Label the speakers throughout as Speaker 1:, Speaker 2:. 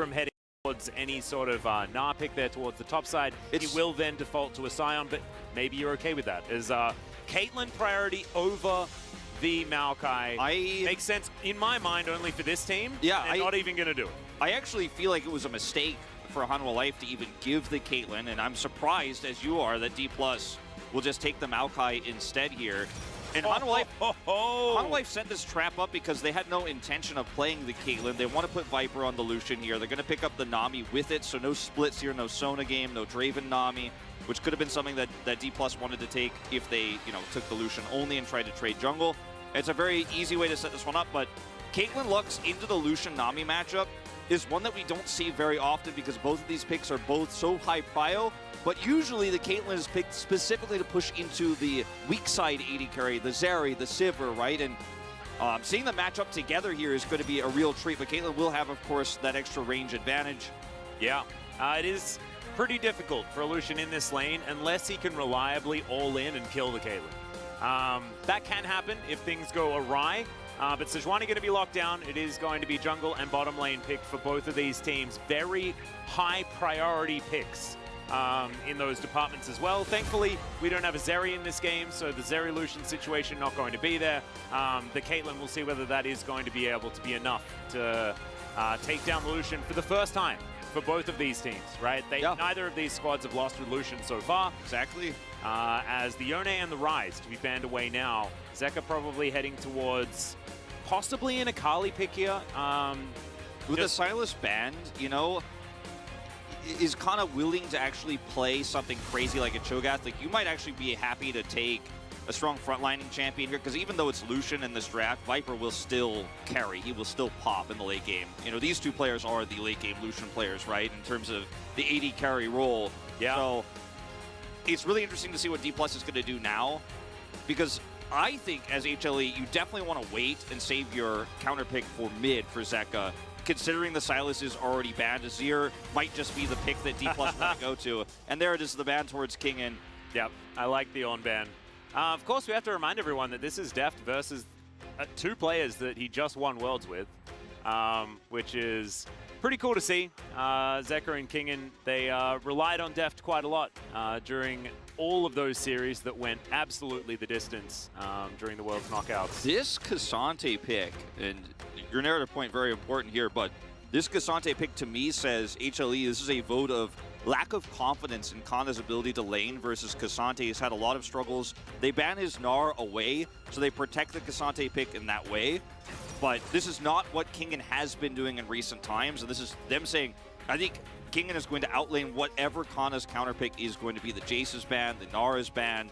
Speaker 1: from heading towards any sort of Gnar pick there towards the top side. He will then default to a Scion, but maybe you're okay with that. Is Caitlyn priority over the Maokai? Makes sense in my mind only for this team.
Speaker 2: Yeah,
Speaker 1: they're not even going to do it.
Speaker 2: I actually feel like it was a mistake for Hanwha Life to even give the Caitlyn, and I'm surprised, as you are, that D+ will just take the Maokai instead here. And Hanwha Life set this trap up because they had no intention of playing the Caitlyn. They want to put Viper on the Lucian here. They're going to pick up the Nami with it, so no splits here, no Sona game, no Draven Nami, which could have been something that D+ wanted to take if they, took the Lucian only and tried to trade jungle. It's a very easy way to set this one up, but Caitlyn Lux into the Lucian Nami matchup is one that we don't see very often because both of these picks are both so high prio, but usually the Caitlyn is picked specifically to push into the weak side AD carry, the Zeri, the Sivir, right? And seeing the matchup together here is going to be a real treat, but Caitlyn will have, of course, that extra range advantage.
Speaker 1: Yeah, it is pretty difficult for Lucian in this lane unless he can reliably all in and kill the Caitlyn. That can happen if things go awry. But Sejuani going to be locked down. It is going to be jungle and bottom lane pick for both of these teams. Very high priority picks in those departments as well. Thankfully, we don't have a Zeri in this game, so the Zeri Lucian situation not going to be there. The Caitlyn, we'll see whether that is going to be able to be enough to take down the Lucian for the first time for both of these teams, right? Neither of these squads have lost with Lucian so far.
Speaker 2: Exactly.
Speaker 1: As the Yone and the Ryze to be banned away now, Zeka probably heading towards possibly an Akali pick here.
Speaker 2: With the Sylas banned, is kind of willing to actually play something crazy like a Cho'Gath. Like, you might actually be happy to take a strong frontlining champion here, because even though it's Lucian in this draft, Viper will still carry. He will still pop in the late game. These two players are the late game Lucian players, right? In terms of the AD carry role.
Speaker 1: Yeah.
Speaker 2: So it's really interesting to see what D+ is going to do now, because I think as HLE, you definitely want to wait and save your counter pick for mid for Zeka. Considering the Sylas is already banned, Azir might just be the pick that D+ want to go to. And there it is, the ban towards Kingen.
Speaker 1: Yep, I like the on ban. Of course, we have to remind everyone that this is Deft versus two players that he just won Worlds with, which is pretty cool to see. Zeka and Kingen, they relied on Deft quite a lot during all of those series that went absolutely the distance during the World's knockouts.
Speaker 2: This K'Sante pick, and your narrative point very important here, but this K'Sante pick to me says, HLE, this is a vote of lack of confidence in Kana's ability to lane versus K'Sante. He's had a lot of struggles. They ban his Gnar away, so they protect the K'Sante pick in that way. But this is not what Kingen has been doing in recent times, and this is them saying, I think Kingen is going to outlane whatever Kana's counter pick is going to be. The Jace is banned, the Gnar is banned,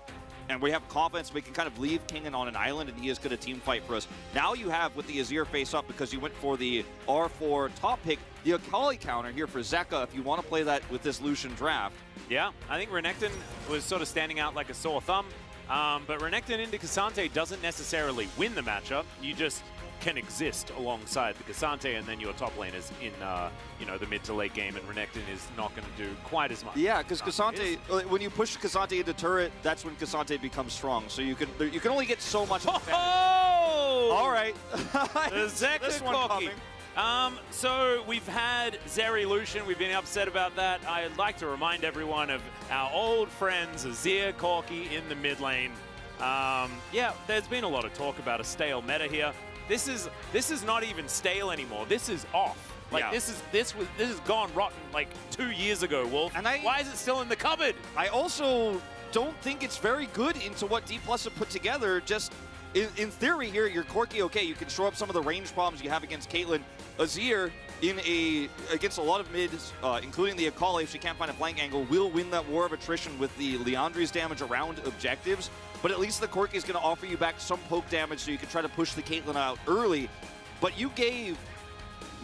Speaker 2: and we have confidence we can kind of leave Kingen on an island, and he is going to team fight for us. Now you have, with the Azir face up, because you went for the R4 top pick, the Akali counter here for Zeka, if you want to play that with this Lucian draft.
Speaker 1: Yeah, I think Renekton was sort of standing out like a sore thumb, but Renekton into K'Sante doesn't necessarily win the matchup. You just can exist alongside the K'Sante, and then your top lane is in the mid to late game, and Renekton is not going to do quite as much.
Speaker 2: Yeah, because K'Sante, when you push K'Sante into turret, that's when K'Sante becomes strong. So you can only get so much.
Speaker 1: Oh!
Speaker 2: All right,
Speaker 1: this one coming. So we've had Zeri Lucian. We've been upset about that. I'd like to remind everyone of our old friends Azir Corki in the mid lane. Yeah, there's been a lot of talk about a stale meta here. This is not even stale anymore. This is off. Like, yeah. This has gone rotten like 2 years ago, Wolf. And why is it still in the cupboard?
Speaker 2: I also don't think it's very good into what D+ have put together. Just in theory here, you're Corki, okay, you can shore up some of the range problems you have against Caitlyn. Azir against a lot of mids, including the Akali, if she can't find a flank angle, will win that war of attrition with the Liandry's damage around objectives. But at least the Corki is going to offer you back some poke damage so you can try to push the Caitlyn out early. But you gave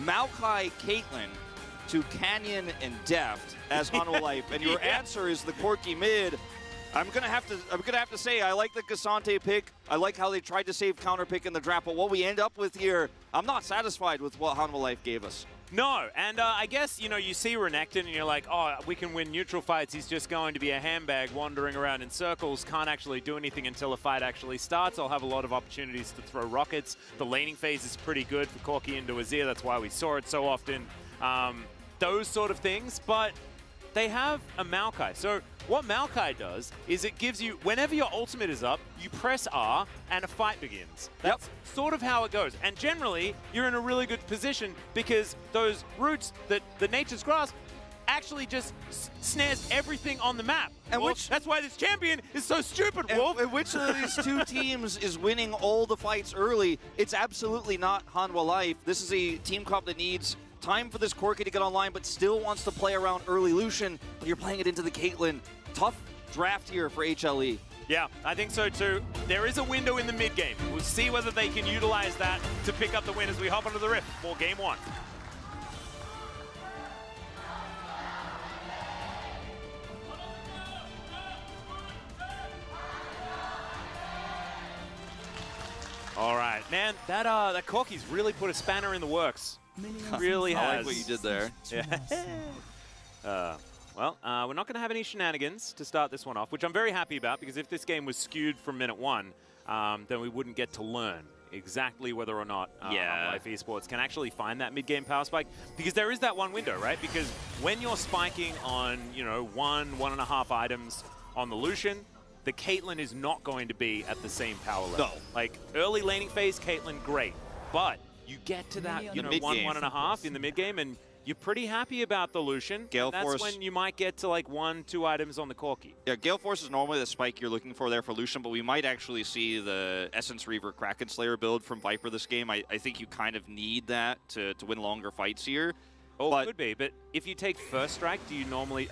Speaker 2: Maokai Caitlyn to Canyon and Deft as Hanwha Life, and your answer is the Corki mid. I'm gonna have to say I like the K'Sante pick. I like how they tried to save counter pick in the draft, but what we end up with here, I'm not satisfied with what Hanwha Life gave us.
Speaker 1: No, and I guess, you see Renekton and you're like, oh, we can win neutral fights. He's just going to be a handbag wandering around in circles, can't actually do anything until a fight actually starts. I'll have a lot of opportunities to throw rockets. The laning phase is pretty good for Corki into Azir. That's why we saw it so often. those sort of things, but they have a Maokai. So what Maokai does is it gives you, whenever your ultimate is up, you press R and a fight begins. That's sort of how it goes. And generally, you're in a really good position because those roots, that the Nature's Grasp, actually just snares everything on the map. And that's why this champion is so stupid, Wolf.
Speaker 2: And which of these two teams is winning all the fights early? It's absolutely not Hanwha Life. This is a team comp that needs time for this Corki to get online, but still wants to play around early Lucian, but you're playing it into the Caitlyn. Tough draft here for HLE.
Speaker 1: Yeah, I think so too. There is a window in the mid game. We'll see whether they can utilize that to pick up the win as we hop onto the Rift for game 1. All right, man, that Corki's really put a spanner in the works. Really has.
Speaker 2: I like what you did there.
Speaker 1: Yeah. Well, we're not going to have any shenanigans to start this one off, which I'm very happy about, because if this game was skewed from minute 1, then we wouldn't get to learn exactly whether or not Life Esports can actually find that mid-game power spike, because there is that one window, right? Because when you're spiking on, 1.5 items on the Lucian, the Caitlyn is not going to be at the same power level.
Speaker 2: No.
Speaker 1: Like, early laning phase, Caitlyn, great. But you get to that, 1.5 in the mid-game, and you're pretty happy about the Lucian.
Speaker 2: Gale
Speaker 1: that's
Speaker 2: Force,
Speaker 1: when you might get to like 1-2 items on the Corki.
Speaker 2: Yeah, Gale Force is normally the spike you're looking for there for Lucian, but we might actually see the Essence Reaver Kraken Slayer build from Viper this game. I think you kind of need that to win longer fights here.
Speaker 1: Oh, but could be, but if you take First Strike, do you normally...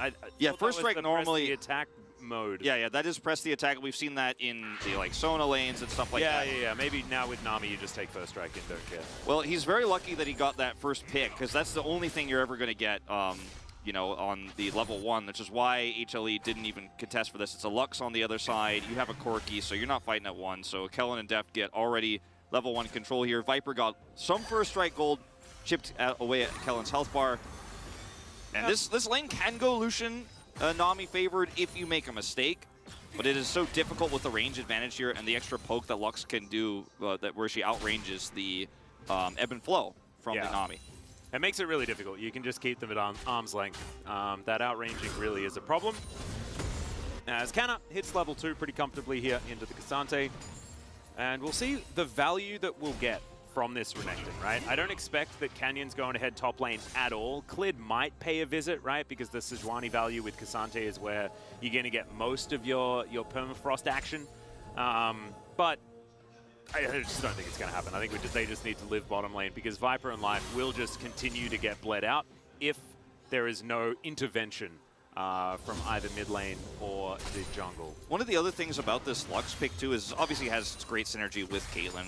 Speaker 2: First Strike normally...
Speaker 1: the attack mode.
Speaker 2: Yeah, that is press the attack. We've seen that in the Sona lanes and stuff like that.
Speaker 1: Yeah. Maybe now with Nami, you just take First Strike and don't care.
Speaker 2: Well, he's very lucky that he got that first pick, because that's the only thing you're ever going to get, on the level 1, which is why HLE didn't even contest for this. It's a Lux on the other side. You have a Corki, so you're not fighting at 1. So Kellen and Deft get already level 1 control here. Viper got some First Strike gold, chipped away at Kellen's health bar. And this lane can go Lucian Nami favored if you make a mistake, but it is so difficult with the range advantage here and the extra poke that Lux can do, where she outranges the ebb and flow from the Nami.
Speaker 1: It makes it really difficult. You can just keep them at arm's length. That outranging really is a problem. As Canna hits level 2 pretty comfortably here into the Cassante, and we'll see the value that we'll get from this Renekton, right? I don't expect that Canyon's going to head top lane at all. Clid might pay a visit, right? Because the Sejuani value with Cassante is where you're going to get most of your permafrost action. But I just don't think it's going to happen. I think they just need to live bottom lane, because Viper and Life will just continue to get bled out if there is no intervention from either mid lane or the jungle.
Speaker 2: One of the other things about this Lux pick too is obviously it has great synergy with Caitlyn.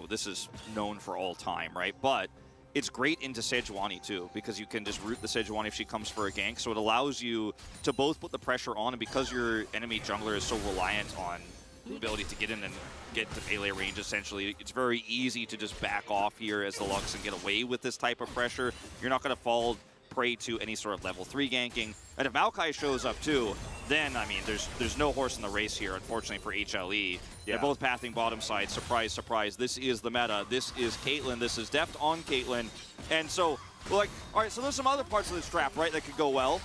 Speaker 2: This is known for all time, right? But it's great into Sejuani too, because you can just root the Sejuani if she comes for a gank. So it allows you to both put the pressure on, and because your enemy jungler is so reliant on the ability to get in and get to melee range, essentially, it's very easy to just back off here as the Lux and get away with this type of pressure. You're not going to fall prey to any sort of level 3 ganking. And if Maokai shows up too, then, I mean, there's no horse in the race here, unfortunately, for HLE. They're both pathing bottom side. Surprise, surprise. This is the meta. This is Caitlyn. This is Deft on Caitlyn. And so, we're like, all right, so there's some other parts of this draft, right, that could go well.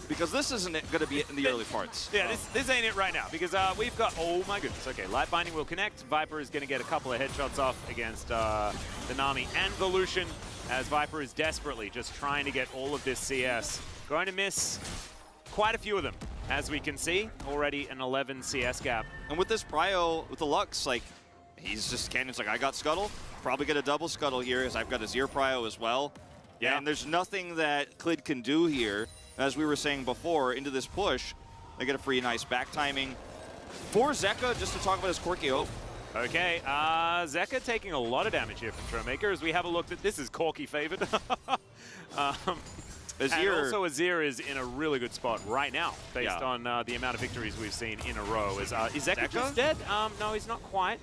Speaker 2: Because this isn't going to be in the early parts.
Speaker 1: Yeah, this ain't it right now, because we've got, oh my goodness, okay, Light Binding will connect. Viper is going to get a couple of headshots off against the Nami and the Lucian, as Viper is desperately just trying to get all of this CS. Going to miss quite a few of them, as we can see. Already an 11 CS gap.
Speaker 2: And with this prio, with the Lux, like, Canyon's like, I got Scuttle. Probably get a double Scuttle here, as I've got a Zir prio as well. Yeah. And there's nothing that Clid can do here. As we were saying before, into this push, they get a free nice back timing. For Zeka, just to talk about his Corki. Oh.
Speaker 1: Okay, Zeka taking a lot of damage here from Showmaker, as we have a look that this is Corki favored. And also Azir is in a really good spot right now, based on the amount of victories we've seen in a row. Is Zeka just dead? No, he's not quite.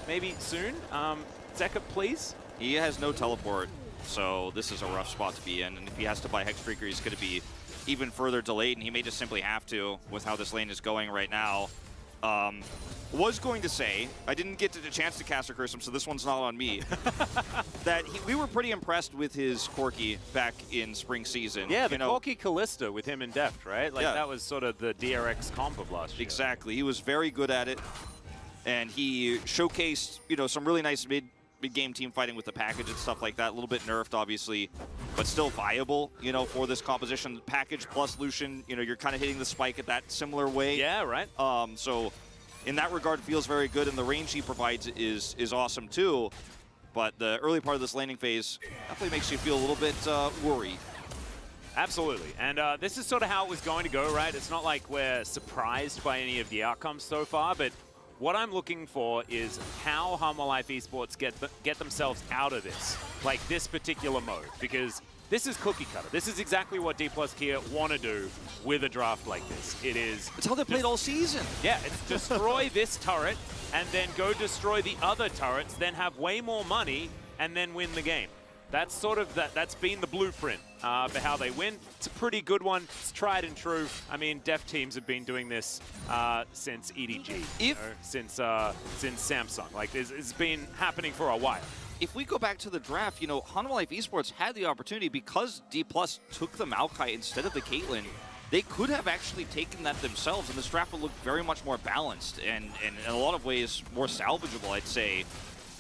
Speaker 1: Maybe soon. Zeka, please?
Speaker 2: He has no teleport, so this is a rough spot to be in. And if he has to buy Hexbreaker, he's going to be even further delayed, and he may just simply have to with how this lane is going right now. Was going to say, I didn't get a chance to caster curse him, so this one's not on me, that we were pretty impressed with his Corki back in spring season.
Speaker 1: Yeah, the Corki Callista with him and Deft, right? Like, yeah. That was sort of the DRX comp of last year.
Speaker 2: Exactly. He was very good at it, and he showcased, some really nice mid-game team fighting with the package and stuff like that. A little bit nerfed, obviously, but still viable, for this composition. Package plus Lucian, you're kind of hitting the spike at that similar way.
Speaker 1: Yeah, right.
Speaker 2: So in that regard, it feels very good, and the range he provides is awesome too. But the early part of this laning phase definitely makes you feel a little bit worried.
Speaker 1: Absolutely, and this is sort of how it was going to go, right? It's not like we're surprised by any of the outcomes so far, but what I'm looking for is how Hanwha Life Esports get themselves out of this, like this particular mode, because this is cookie cutter. This is exactly what D+ Kia want to do with a draft like this.
Speaker 2: It's how they played all season.
Speaker 1: Yeah, it's destroy this turret and then go destroy the other turrets, then have way more money and then win the game. That's sort of that's been the blueprint for how they win. It's a pretty good one. It's tried and true. I mean, dev teams have been doing this since EDG, since Samsung. Like, it's been happening for a while.
Speaker 2: If we go back to the draft, Hanwha Life Esports had the opportunity because D+ took the Maokai instead of the Caitlyn. They could have actually taken that themselves, and this draft would look very much more balanced and in a lot of ways more salvageable, I'd say.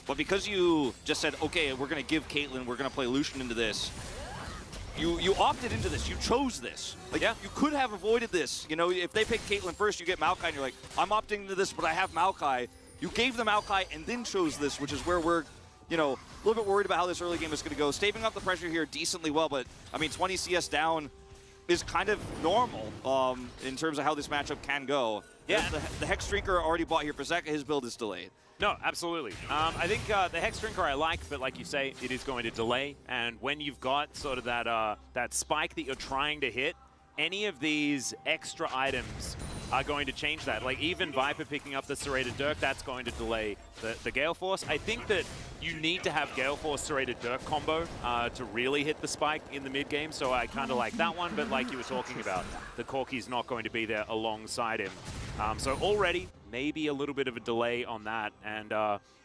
Speaker 2: But because you just said, okay, we're going to give Caitlyn, we're going to play Lucian into this, you opted into this. You chose this. Like, yeah, you could have avoided this. If they pick Caitlyn first, you get Maokai, and you're like, I'm opting into this, but I have Maokai. You gave them Maokai and then chose this, which is where we're a little bit worried about how this early game is going to go. Staving up the pressure here decently well, but, 20 CS down is kind of normal in terms of how this matchup can go.
Speaker 1: Yeah.
Speaker 2: The Hex Drinker already bought here for Zeka. His build is delayed.
Speaker 1: No, absolutely. I think the Hex Drinker I like, but like you say, it is going to delay. And when you've got sort of that spike that you're trying to hit, any of these extra items are going to change that. Like even Viper picking up the Serrated Dirk, that's going to delay the Gale Force. I think that you need to have Gale Force Serrated Dirk combo to really hit the spike in the mid game. So I kind of like that one, but like you were talking about, the Corki's not going to be there alongside him. So already maybe a little bit of a delay on that. And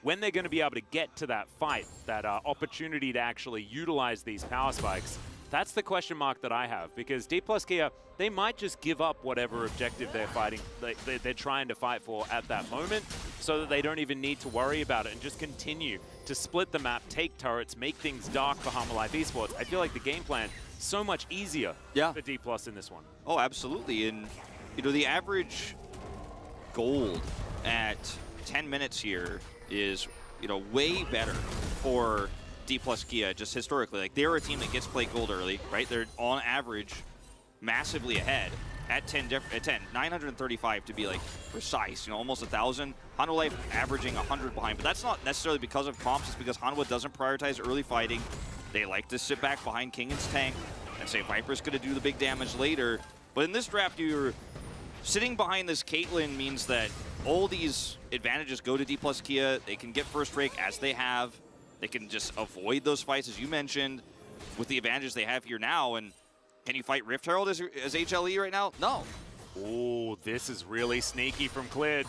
Speaker 1: when they're going to be able to get to that fight, that opportunity to actually utilize these power spikes, that's the question mark that I have, because D+ Kia, they might just give up whatever objective they're fighting, they're trying to fight for at that moment, so that they don't even need to worry about it and just continue to split the map, take turrets, make things dark for Hanwha Life Esports. I feel like the game plan so much easier for D+ in this one.
Speaker 2: Oh, absolutely. And the average gold at 10 minutes here is way better for D+ Kia, just historically. Like, they're a team that gets played gold early, right? They're on average massively ahead at 935 to be like precise, almost 1,000. Hanwha Life averaging 100 behind, but that's not necessarily because of comps. It's because Hanwha doesn't prioritize early fighting. They like to sit back behind Kingan's tank and say Viper's going to do the big damage later. But in this draft, you're sitting behind this Caitlyn means that all these advantages go to D+ Kia. They can get first rake as they have. They can just avoid those fights, as you mentioned, with the advantages they have here now. And can you fight Rift Herald as HLE right now? No.
Speaker 1: Oh, this is really sneaky from Clid.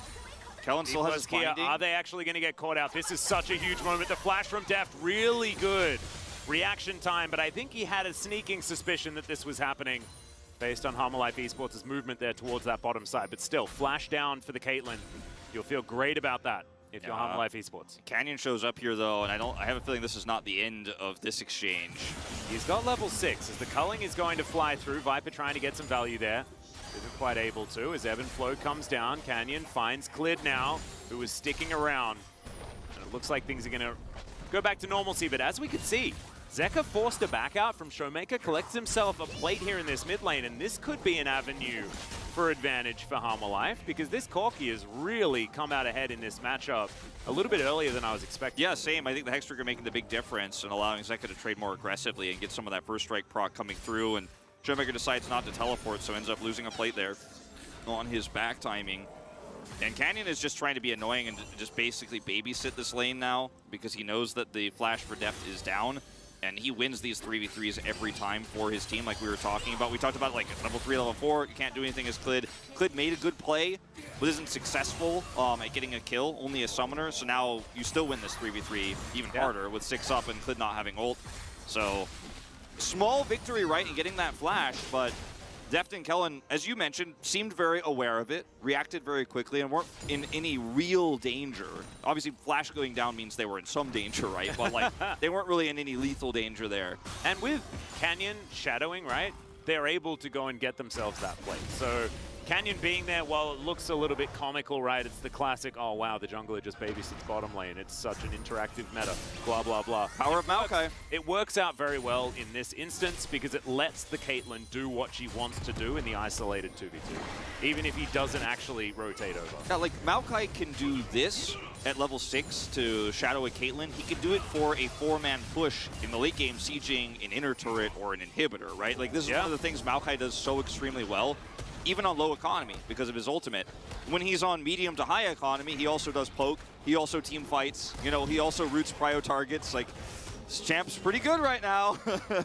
Speaker 2: Kellen still has his binding.
Speaker 1: Are they actually going to get caught out? This is such a huge moment. The flash from Deft, really good reaction time, but I think he had a sneaking suspicion that this was happening based on Hanwha Life Esports' movement there towards that bottom side. But still, flash down for the Caitlyn. You'll feel great about that if you're Hanwha Life Esports.
Speaker 2: Canyon shows up here, though, and I have a feeling this is not the end of this exchange.
Speaker 1: He's got level 6 as the culling is going to fly through. Viper trying to get some value there. Isn't quite able to as Ebb and Flow comes down. Canyon finds Clid now, who is sticking around. And it looks like things are going to go back to normalcy, but as we could see, Zeka forced a back out from Showmaker, collects himself a plate here in this mid lane, and this could be an avenue for advantage for Hanwha Life, because this Corki has really come out ahead in this matchup a little bit earlier than I was expecting.
Speaker 2: Yeah, same. I think the Hex Trigger making the big difference and allowing Zeka to trade more aggressively and get some of that first strike proc coming through, and Showmaker decides not to teleport, so ends up losing a plate there on his back timing. And Canyon is just trying to be annoying and just basically babysit this lane now, because he knows that the flash for Deft is down. and he wins these 3v3s every time for his team, like we were talking about. We talked about like level 3, level 4, you can't do anything as Clid. Clid made a good play, but isn't successful at getting a kill, only a summoner, so now you still win this 3v3 even harder with 6 up and Clid not having ult. So, small victory, right, in getting that flash, but Deft and Kellen, as you mentioned, seemed very aware of it, reacted very quickly, and weren't in any real danger. Obviously, flash going down means they were in some danger, right? But like, they weren't really in any lethal danger there.
Speaker 1: And with Canyon shadowing, right, they're able to go and get themselves that play. So Canyon being there, while it looks a little bit comical, right, it's the classic, oh wow, the jungler just babysits bottom lane. It's such an interactive meta, blah, blah, blah.
Speaker 2: Power of Maokai.
Speaker 1: It works out very well in this instance because it lets the Caitlyn do what she wants to do in the isolated 2v2, even if he doesn't actually rotate over.
Speaker 2: Yeah, like Maokai can do this at level 6 to shadow a Caitlyn. He could do it for a 4-man push in the late game, sieging an inner turret or an inhibitor, right? Like this is one of the things Maokai does so extremely well, even on low economy because of his ultimate. When he's on medium to high economy, he also does poke, he also team fights, you know, he also roots prio targets. Like, this champ's pretty good right now.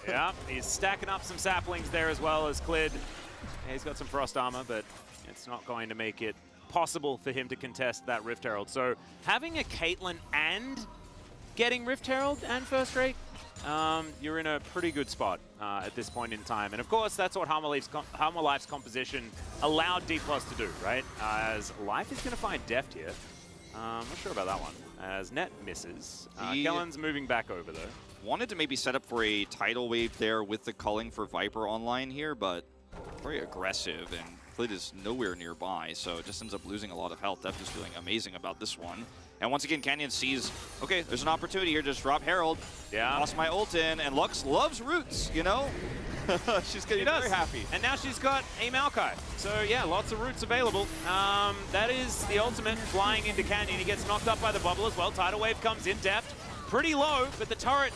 Speaker 1: Yeah, he's stacking up some saplings there as well as Clid. Yeah, he's got some frost armor, but it's not going to make it possible for him to contest that Rift Herald. So having a Caitlyn and getting Rift Herald and first rate, you're in a pretty good spot at this point in time. And of course, that's what Harmer Life's composition allowed D+ to do, right? As Life is going to find Deft here. I'm not sure about that one, as Net misses. Kellen's moving back over, though.
Speaker 2: Wanted to maybe set up for a tidal wave there with the culling for Viper online here, but very aggressive, and Clid is nowhere nearby, so it just ends up losing a lot of health. Deft is feeling amazing about this one. And once again, Canyon sees, okay, there's an opportunity here, just drop Herald. Yeah. Lost my ult in, and Lux loves roots, you know? She's getting very happy.
Speaker 1: And now she's got a Maokai. So yeah, lots of roots available. That is the ultimate, flying into Canyon. He gets knocked up by the bubble as well. Tidal Wave comes in, Deft. Pretty low, but the turret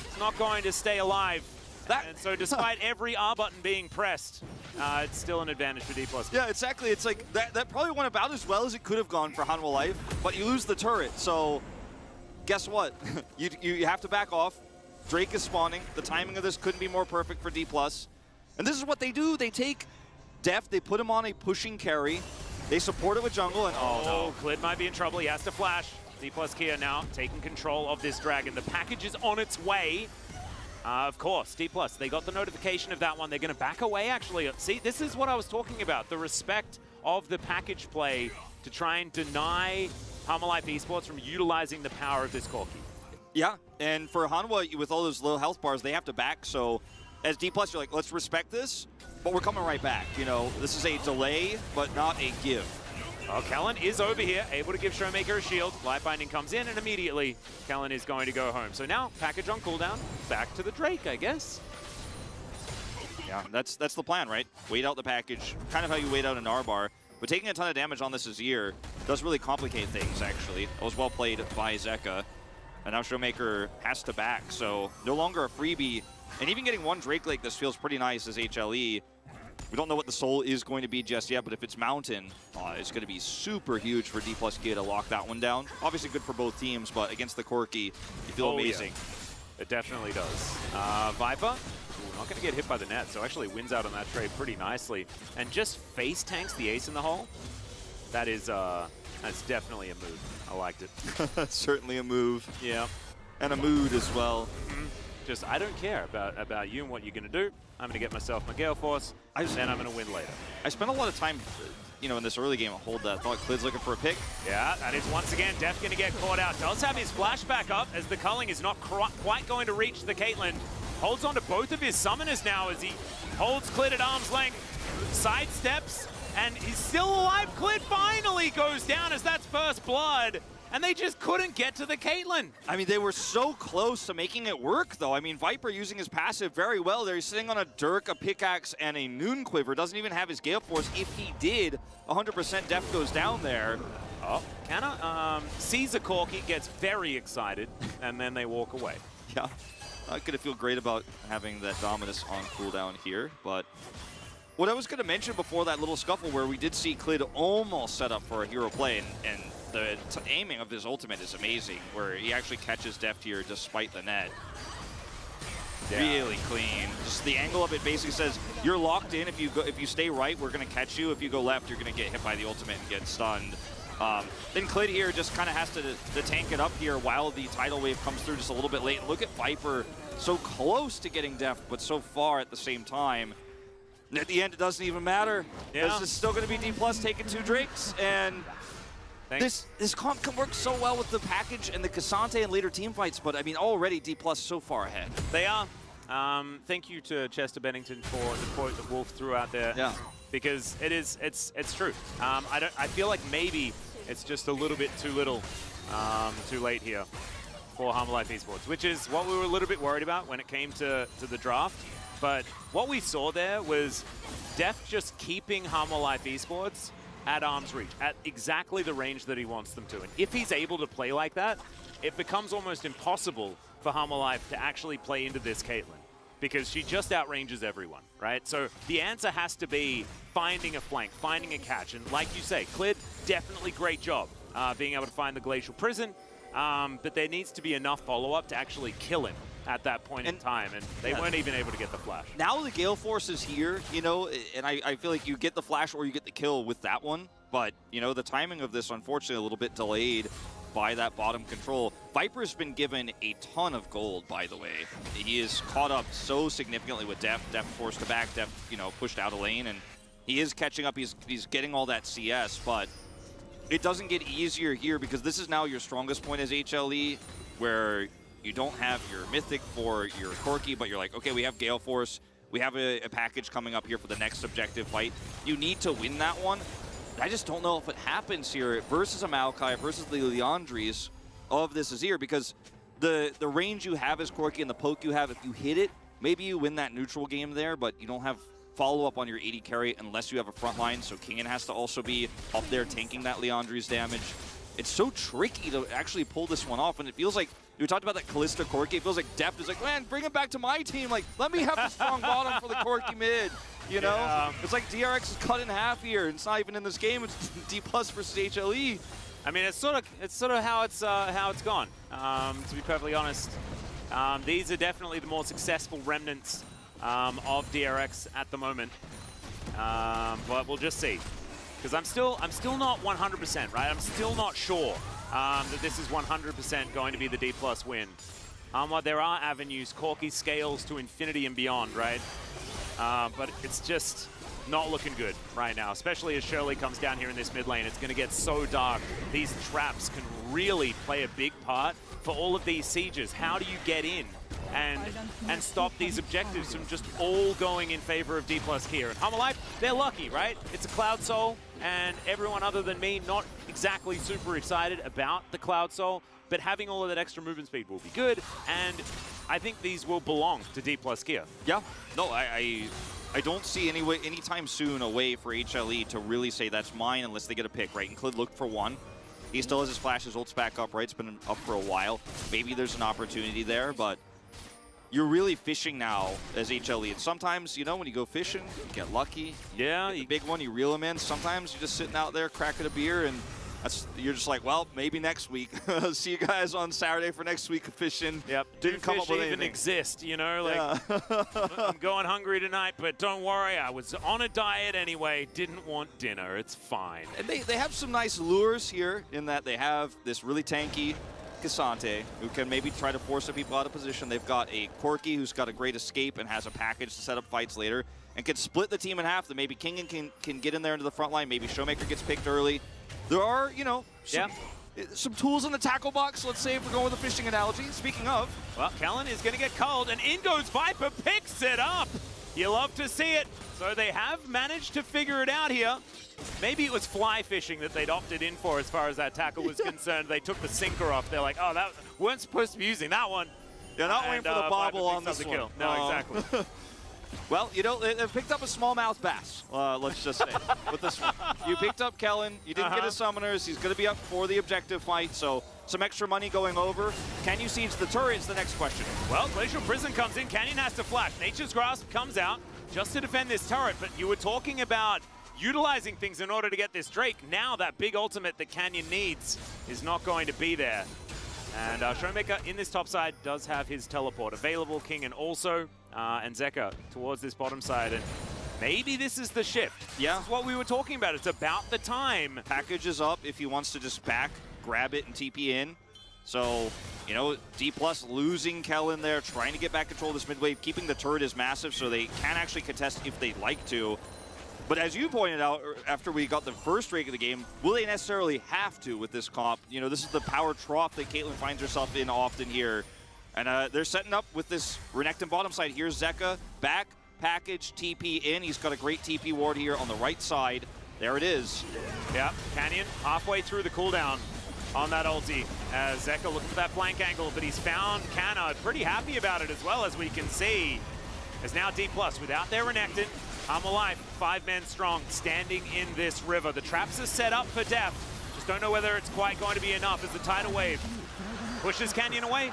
Speaker 1: is not going to stay alive. And so despite every R button being pressed, it's still an advantage for D+.
Speaker 2: Yeah, exactly. It's like, that probably went about as well as it could have gone for Hanwha Life, but you lose the turret, so guess what? you have to back off. Drake is spawning. The timing of this couldn't be more perfect for D+. And this is what they do. They take Deft, they put him on a pushing carry, they support it with jungle, and oh no.
Speaker 1: Clid might be in trouble. He has to flash. D+ Kia now taking control of this dragon. The package is on its way. Of course, D+, they got the notification of that one. They're going to back away, actually. See, this is what I was talking about, the respect of the package play to try and deny Harmer Life Esports from utilizing the power of this Corki.
Speaker 2: Yeah, and for Hanwha, with all those low health bars, they have to back, so as D+, you're like, let's respect this, but we're coming right back. You know, this is a delay, but not a give.
Speaker 1: Oh, Kellen is over here, able to give Showmaker a shield. Life Binding comes in, and immediately Kellen is going to go home. So now, package on cooldown, back to the Drake, I guess.
Speaker 2: Yeah, that's the plan, right? Wait out the package, kind of how you wait out an R-bar. But taking a ton of damage on this Azir does really complicate things, actually. It was well played by Zeka. And now Showmaker has to back, so no longer a freebie. And even getting one Drake like this feels pretty nice as HLE. We don't know what the soul is going to be just yet, but if it's Mountain, it's going to be super huge for D+ Kia to lock that one down. Obviously good for both teams, but against the Corki, you feel amazing.
Speaker 1: Yeah. It definitely does. Viper, not going to get hit by the net, so actually wins out on that trade pretty nicely. And just face tanks the ace in the hole. That is, that's definitely a move. I liked it.
Speaker 2: Certainly a move.
Speaker 1: Yeah.
Speaker 2: And a mood as well.
Speaker 1: Just, I don't care about you and what you're going to do. I'm going to get myself my Gale Force, and then I'm going to win later.
Speaker 2: I spent a lot of time, you know, in this early game at hold that. I thought Clid's looking for a pick.
Speaker 1: Yeah, that is once again Deft going to get caught out. Does have his flashback up as the culling is not quite going to reach the Caitlyn. Holds on to both of his summoners now as he holds Clid at arm's length, sidesteps, and he's still alive. Clid finally goes down as that's first blood. And they just couldn't get to the Caitlyn.
Speaker 2: I mean, they were so close to making it work, though. I mean, Viper using his passive very well there. He's sitting on a Dirk, a pickaxe, and a Noon Quiver. Doesn't even have his Gale Force. If he did, 100% Deft goes down there.
Speaker 1: Oh, Canna sees a Corki, gets very excited, and then they walk away.
Speaker 2: Yeah, not going to feel great about having that Dominus on cooldown here, but what I was going to mention before that little scuffle where we did see Clid almost set up for a hero play, and the aiming of his ultimate is amazing, where he actually catches Deft here despite the net. really clean. Just the angle of it basically says you're locked in. If you stay right, we're gonna catch you. If you go left, you're gonna get hit by the ultimate and get stunned. Then Clid here just kind of has to tank it up here while the tidal wave comes through just a little bit late. And look at Viper, so close to getting def, but so far at the same time. And at the end, it doesn't even matter. Because it's still going to be D+ taking 2 drinks. And this comp can work so well with the package and the Cassante and later team fights. But, I mean, already D+ so far ahead.
Speaker 1: They are. Thank you to Chester Bennington for the quote that Wolf threw out there.
Speaker 2: Yeah.
Speaker 1: Because it's true. I feel like maybe it's just a little bit too little, too late here for Humble Life Esports, which is what we were a little bit worried about when it came to the draft. But what we saw there was Def just keeping Humble Life Esports at arm's reach, at exactly the range that he wants them to. And if he's able to play like that, it becomes almost impossible for Humble Life to actually play into this Caitlyn, because she just outranges everyone, right? So the answer has to be finding a flank, finding a catch. And like you say, Clid, definitely great job being able to find the Glacial Prison, but there needs to be enough follow-up to actually kill him at that point in time, and they weren't even able to get the flash.
Speaker 2: Now the Gale Force is here, you know, and I feel like you get the flash or you get the kill with that one, but, you know, the timing of this, unfortunately, a little bit delayed by that bottom control. Viper's been given a ton of gold, by the way. He is caught up so significantly with Def. Def forced to back, Def, you know, pushed out a lane, and he is catching up. He's getting all that CS, but it doesn't get easier here because this is now your strongest point as HLE, where you don't have your Mythic for your Corki, but you're like, okay, we have Gale Force. We have a package coming up here for the next objective fight. You need to win that one. I just don't know if it happens here versus a Maokai, versus the Leandries of this Azir, because the range you have as Corki and the poke you have, if you hit it, maybe you win that neutral game there, but you don't have follow-up on your AD carry unless you have a front line, so Kingen has to also be up there tanking that Leandries damage. It's so tricky to actually pull this one off, and it feels like, we talked about that Kalista Corki, it feels like Deft is like, man, bring him back to my team, like, let me have the strong bottom for the Corki mid, you know? Yeah. It's like DRX is cut in half here, it's not even in this game, it's D+ versus HLE.
Speaker 1: I mean, it's sort of how it's gone, to be perfectly honest. These are definitely the more successful remnants of DRX at the moment, but we'll just see. Because I'm still not 100%, right? I'm still not sure that this is 100% going to be the D+ win. There are avenues, Corki scales to infinity and beyond, right? But it's just not looking good right now, especially as Shirley comes down here in this mid lane. It's going to get so dark. These traps can really play a big part for all of these sieges. How do you get in and stop these objectives from just all going in favor of D+ here? And Humble Life, they're lucky, right? It's a Cloud Soul, and everyone other than me not exactly super excited about the Cloud Soul, but having all of that extra movement speed will be good, and I think these will belong to D+ gear.
Speaker 2: Yeah, no, I don't see anytime soon a way for HLE to really say that's mine unless they get a pick, right? And Clid looked for one. He still has his flash, his ult's back up, right? It's been up for a while. Maybe there's an opportunity there, but you're really fishing now as HLE. And sometimes, you know, when you go fishing, you get lucky.
Speaker 1: Yeah.
Speaker 2: The big one, you reel them in. Sometimes you're just sitting out there cracking a beer, and you're just like, well, maybe next week. See you guys on Saturday for next week of fishing.
Speaker 1: Yep.
Speaker 2: Didn't come up with
Speaker 1: even
Speaker 2: anything.
Speaker 1: Exist, you know? Like, yeah. I'm going hungry tonight, but don't worry. I was on a diet anyway. Didn't want dinner. It's fine.
Speaker 2: And they have some nice lures here in that they have this really tanky Cassante, who can maybe try to force the people out of position. They've got a Corki who's got a great escape and has a package to set up fights later and can split the team in half. That maybe Kingen can get in there into the front line. Maybe Showmaker gets picked early. There are, you know, some tools in the tackle box, let's say, if we're going with a fishing analogy. Speaking of.
Speaker 1: Well, Kellen is going to get culled, and in goes Viper, picks it up. You love to see it. So they have managed to figure it out here. Maybe it was fly fishing that they'd opted in for as far as that tackle was concerned. They took the sinker off. They're like, oh, that weren't supposed to be using that one.
Speaker 2: You're not waiting for the bobble on this one.
Speaker 1: Kill. No, exactly.
Speaker 2: Well, you know, they've picked up a smallmouth bass, let's just say, with this one. You picked up Kellen. You didn't get his summoners. He's going to be up for the objective fight, so some extra money going over. Can you siege the turret is the next question.
Speaker 1: Well, Glacial Prison comes in. Canyon has to flash. Nature's Grasp comes out just to defend this turret, but you were talking about utilizing things in order to get this Drake. Now that big ultimate that Canyon needs is not going to be there. And Showmaker in this top side does have his teleport available. King also, and Zeka towards this bottom side. And maybe this is the shift.
Speaker 2: Yeah.
Speaker 1: This is what we were talking about. It's about the time.
Speaker 2: Package is up if he wants to just back, grab it, and TP in. So, you know, D+ losing Kellen there, trying to get back control of this mid wave. Keeping the turret is massive, so they can actually contest if they'd like to. But as you pointed out, after we got the first rake of the game, will they necessarily have to with this comp? You know, this is the power trough that Caitlyn finds herself in often here. And they're setting up with this Renekton bottom side. Here's Zeka, back, package, TP in. He's got a great TP ward here on the right side. There it is.
Speaker 1: Yeah, Canyon halfway through the cooldown on that ulti as Zeka looking for that flank angle, but he's found Canna. Pretty happy about it as well, as we can see. As now D+ without their Renekton. Humble Life, 5 men strong, standing in this river. The traps are set up for Def. Just don't know whether it's quite going to be enough as the tidal wave pushes Canyon away.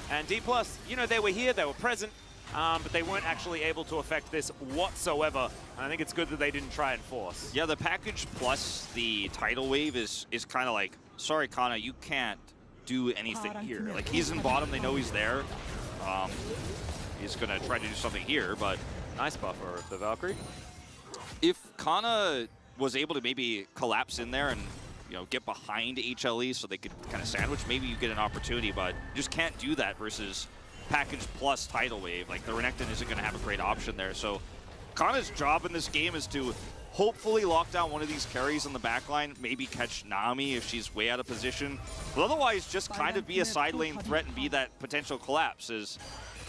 Speaker 1: And D+, you know, they were here, they were present, but they weren't actually able to affect this whatsoever. And I think it's good that they didn't try and force.
Speaker 2: Yeah, the package plus the tidal wave is kind of like, sorry, Kana, you can't do anything here. Like, he's in bottom, they know he's there. He's going to try to do something here, but
Speaker 1: nice buffer of the Valkyrie.
Speaker 2: If Kana was able to maybe collapse in there and, you know, get behind HLE so they could kind of sandwich, maybe you get an opportunity, but you just can't do that versus package plus tidal wave. Like, the Renekton isn't going to have a great option there. So Kana's job in this game is to hopefully lock down one of these carries on the backline, maybe catch Nami if she's way out of position, but otherwise just kind of be a side lane threat and be that potential collapse. As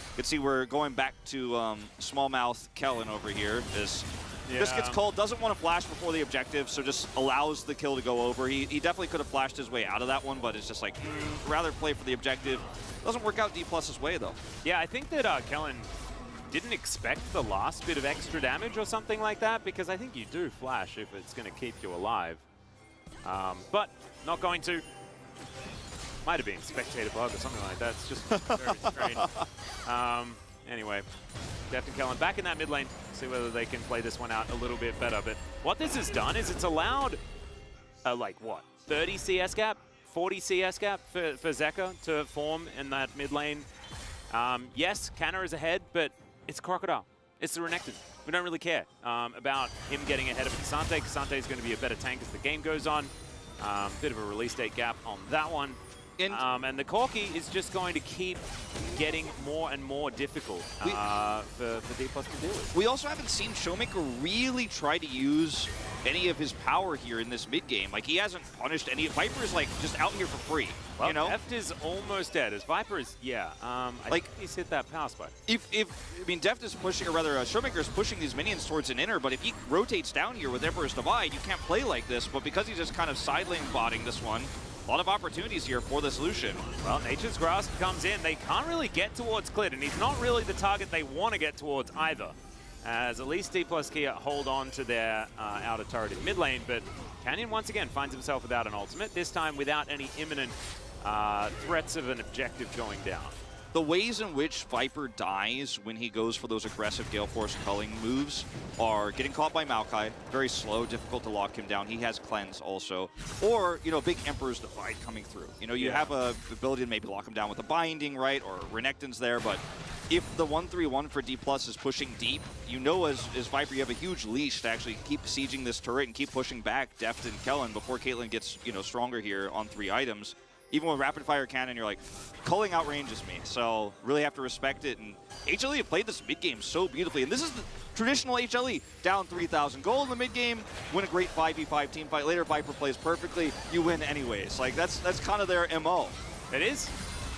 Speaker 2: you can see, we're going back to smallmouth Kellen over here. As this gets called, doesn't want to flash before the objective, so just allows the kill to go over. He definitely could have flashed his way out of that one, but it's just like, rather play for the objective. Doesn't work out D+'s way, though.
Speaker 1: Yeah, I think that Kellen didn't expect the last bit of extra damage or something like that, because I think you do flash if it's going to keep you alive. But not going to. Might have been spectator bug or something like that. It's just very strange. Anyway, Deft and Kellen back in that mid lane. See whether they can play this one out a little bit better. But what this has done is it's allowed, like what, 30 CS gap, 40 CS gap for Zeka to form in that mid lane. Yes, Canna is ahead, but it's Crocodile. It's the Renekton. We don't really care about him getting ahead of Cassante. Cassante is going to be a better tank as the game goes on. Bit of a release date gap on that one. And the Corki is just going to keep getting more and more difficult for D+ to deal with.
Speaker 2: We also haven't seen Showmaker really try to use any of his power here in this mid game. Like, he hasn't punished any. Viper's like just out here for free.
Speaker 1: Well,
Speaker 2: you know,
Speaker 1: Deft is almost dead. As Viper is, I think he's hit that power spike.
Speaker 2: I mean, Deft is pushing, or rather, Showmaker is pushing these minions towards an inner. But if he rotates down here with Emperor's Divide, you can't play like this. But because he's just kind of side lane botting this one, a lot of opportunities here for the solution.
Speaker 1: Well, Nature's Grasp comes in. They can't really get towards Clit, and he's not really the target they want to get towards either. As at least D+ Kia hold on to their outer turret in mid lane, but Canyon once again finds himself without an ultimate, this time without any imminent threats of an objective going down.
Speaker 2: The ways in which Viper dies when he goes for those aggressive Gale Force culling moves are getting caught by Maokai, very slow, difficult to lock him down. He has Cleanse also. Or, you know, big Emperor's Divide coming through. You know, you have a ability to maybe lock him down with a Binding, right? Or Renekton's there, but if the 1-3-1 for D+ is pushing deep, you know as Viper you have a huge leash to actually keep sieging this turret and keep pushing back Deft and Kellen before Caitlyn gets, you know, stronger here on 3 items. Even with rapid fire cannon, you're like, culling outranges me. So really have to respect it. And HLE have played this mid game so beautifully. And this is the traditional HLE. Down 3,000 gold in the mid game, win a great 5v5 team fight. Later, Viper plays perfectly. You win anyways. Like, that's kind of their MO.
Speaker 1: It is.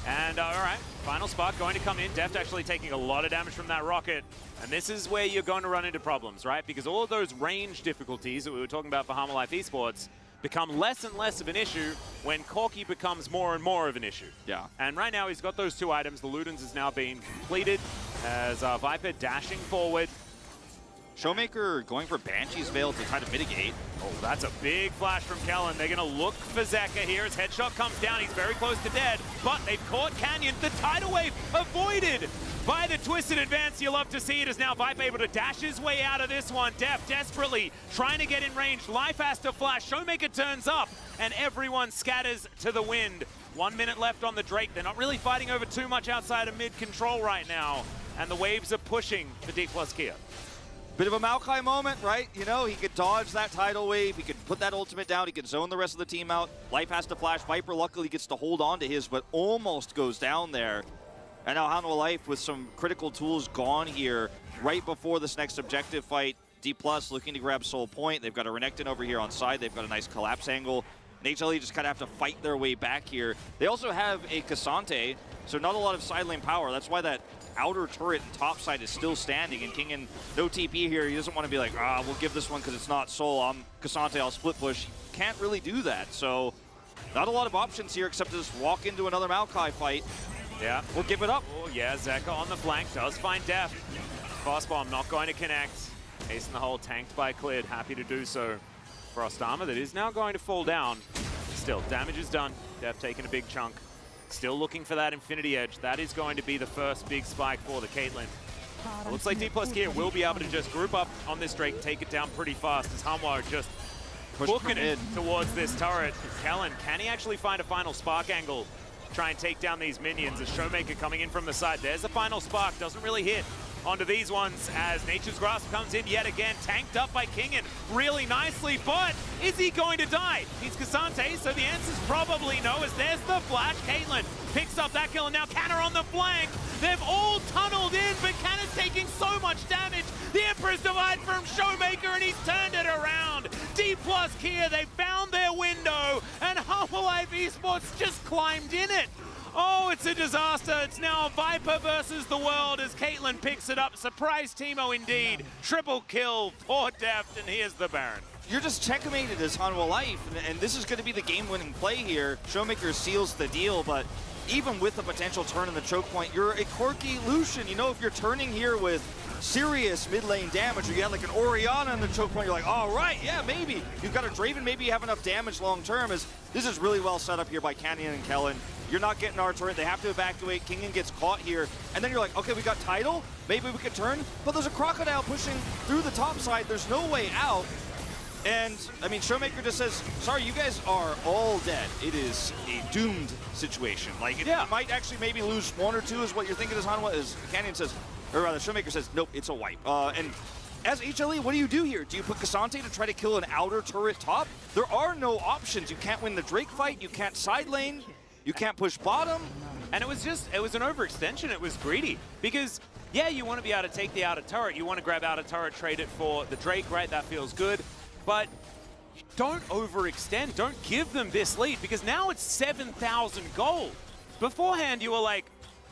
Speaker 1: And all right, final spark going to come in. Deft actually taking a lot of damage from that rocket. And this is where you're going to run into problems, right? Because all of those range difficulties that we were talking about for Humble Life Esports become less and less of an issue when Corki becomes more and more of an issue.
Speaker 2: Yeah.
Speaker 1: And right now he's got those 2 items. The Ludens is now being completed as Viper dashing forward.
Speaker 2: Showmaker going for Banshee's Veil to try to mitigate.
Speaker 1: Oh, that's a big flash from Kellen. They're going to look for Zeka here. His headshot comes down. He's very close to dead, but they've caught Canyon. The tidal wave avoided by the twisted advance. You love to see it as now Viper able to dash his way out of this one. Deft desperately trying to get in range. Life has to flash. Showmaker turns up, and everyone scatters to the wind. 1 minute left on the Drake. They're not really fighting over too much outside of mid control right now. And the waves are pushing for D plus Kia.
Speaker 2: Bit of a Maokai moment, right? You know, he could dodge that tidal wave. He could put that ultimate down. He could zone the rest of the team out. Life has to flash. Viper luckily gets to hold on to his, but almost goes down there. And now Hanwha Life with some critical tools gone here right before this next objective fight. D plus looking to grab Soul Point. They've got a Renekton over here on side. They've got a nice collapse angle. And HLE just kind of have to fight their way back here. They also have a Cassante, so not a lot of side lane power. That's why that outer turret and top side is still standing, and Kingen, no TP here. He doesn't want to be like, we'll give this one because it's not Soul. I'm Cassante, I'll split push. Can't really do that, so not a lot of options here except to just walk into another Maokai fight.
Speaker 1: Yeah.
Speaker 2: We'll give it up.
Speaker 1: Oh, yeah, Zeka on the flank does find Deft. Fast bomb not going to connect. Ace in the hole, tanked by Cleared, happy to do so. Frost armor that is now going to fall down. Still, damage is done. Deft taking a big chunk. Still looking for that Infinity Edge. That is going to be the first big spike for the Caitlyn. It looks like D plus Kia will be able to just group up on this Drake, take it down pretty fast as Hanwha just booking it towards this turret. Kellen, can he actually find a final spark angle? Try and take down these minions as Showmaker coming in from the side. There's a final spark, doesn't really hit onto these ones as Nature's Grasp comes in yet again, tanked up by Kingen really nicely, but is he going to die? He's Cassante, so the answer's probably no, as there's the flash. Caitlyn picks up that kill, and now Canna on the flank. They've all tunneled in, but Canna's taking so much damage. The Emperor's Divide from Showmaker, and he's turned it around. D plus Kia, they found their window, and Hanwha Life Esports just climbed in it. Oh, it's a disaster. It's now Viper versus the world as Caitlyn picks it up. Surprise Teemo indeed. Triple kill for Deft, and here's the Baron.
Speaker 2: You're just checkmated as Hanwha Life, and this is going to be the game-winning play here. Showmaker seals the deal, but even with the potential turn in the choke point, you're a quirky Lucian. You know, if you're turning here with serious mid-lane damage, or you have like an Orianna in the choke point, you're like, all right, yeah, maybe. You've got a Draven, maybe you have enough damage long-term, as this is really well set up here by Canyon and Kellen. You're not getting our turret. They have to evacuate. Kingen gets caught here. And then you're like, okay, we got Tidal. Maybe we could turn. But there's a Crocodile pushing through the top side. There's no way out. And, I mean, Showmaker just says, sorry, you guys are all dead. It is a doomed situation. Like, it might actually maybe lose one or two is what you're thinking as Hanwha, as Canyon says, or rather, Showmaker says, nope, it's a wipe. And as HLE, what do you do here? Do you put Cassante to try to kill an outer turret top? There are no options. You can't win the Drake fight. You can't side lane. You can't push bottom.
Speaker 1: And it was an overextension. It was greedy. Because, yeah, you want to be able to take the outer turret. You want to grab outer turret, trade it for the Drake, right? That feels good. But don't overextend. Don't give them this lead, because now it's 7,000 gold. Beforehand, you were like,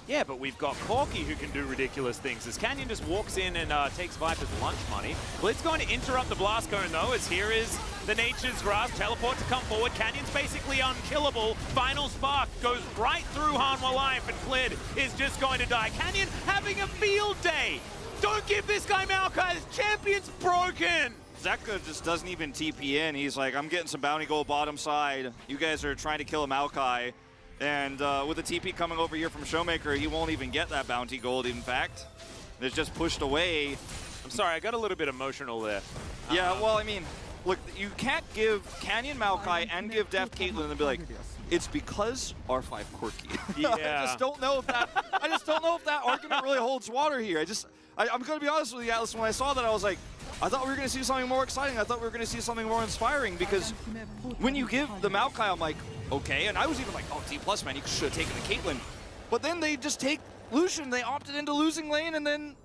Speaker 1: yeah, but we've got Corki who can do ridiculous things. As Canyon just walks in and takes Viper's lunch money. Blitz going to interrupt the blast cone, though, as here is the Nature's Grasp. Teleport to come forward. Canyon's basically unkillable. Final spark goes right through Hanwha Life, and Clid is just going to die. Canyon having a field day. Don't give this guy Maokai. This champion's broken.
Speaker 2: Zeka just doesn't even TP in. He's like, I'm getting some bounty gold bottom side. You guys are trying to kill a Maokai. And with the TP coming over here from Showmaker, he won't even get that bounty gold, in fact. It's just pushed away.
Speaker 1: I'm sorry, I got a little bit emotional there.
Speaker 2: Yeah, well, I mean, look, you can't give Canyon Maokai and give Deft Caitlyn and be like, it's because R5 quirky.
Speaker 1: Yeah.
Speaker 2: I just don't know if that argument really holds water here. I'm going to be honest with you, Atlas, when I saw that, I was like, I thought we were going to see something more exciting. I thought we were going to see something more inspiring, because when you give the Maokai, I'm like, okay, and I was even like, oh, D+, man, you should have taken the Caitlyn. But then they just take Lucian. They opted into losing lane, and then...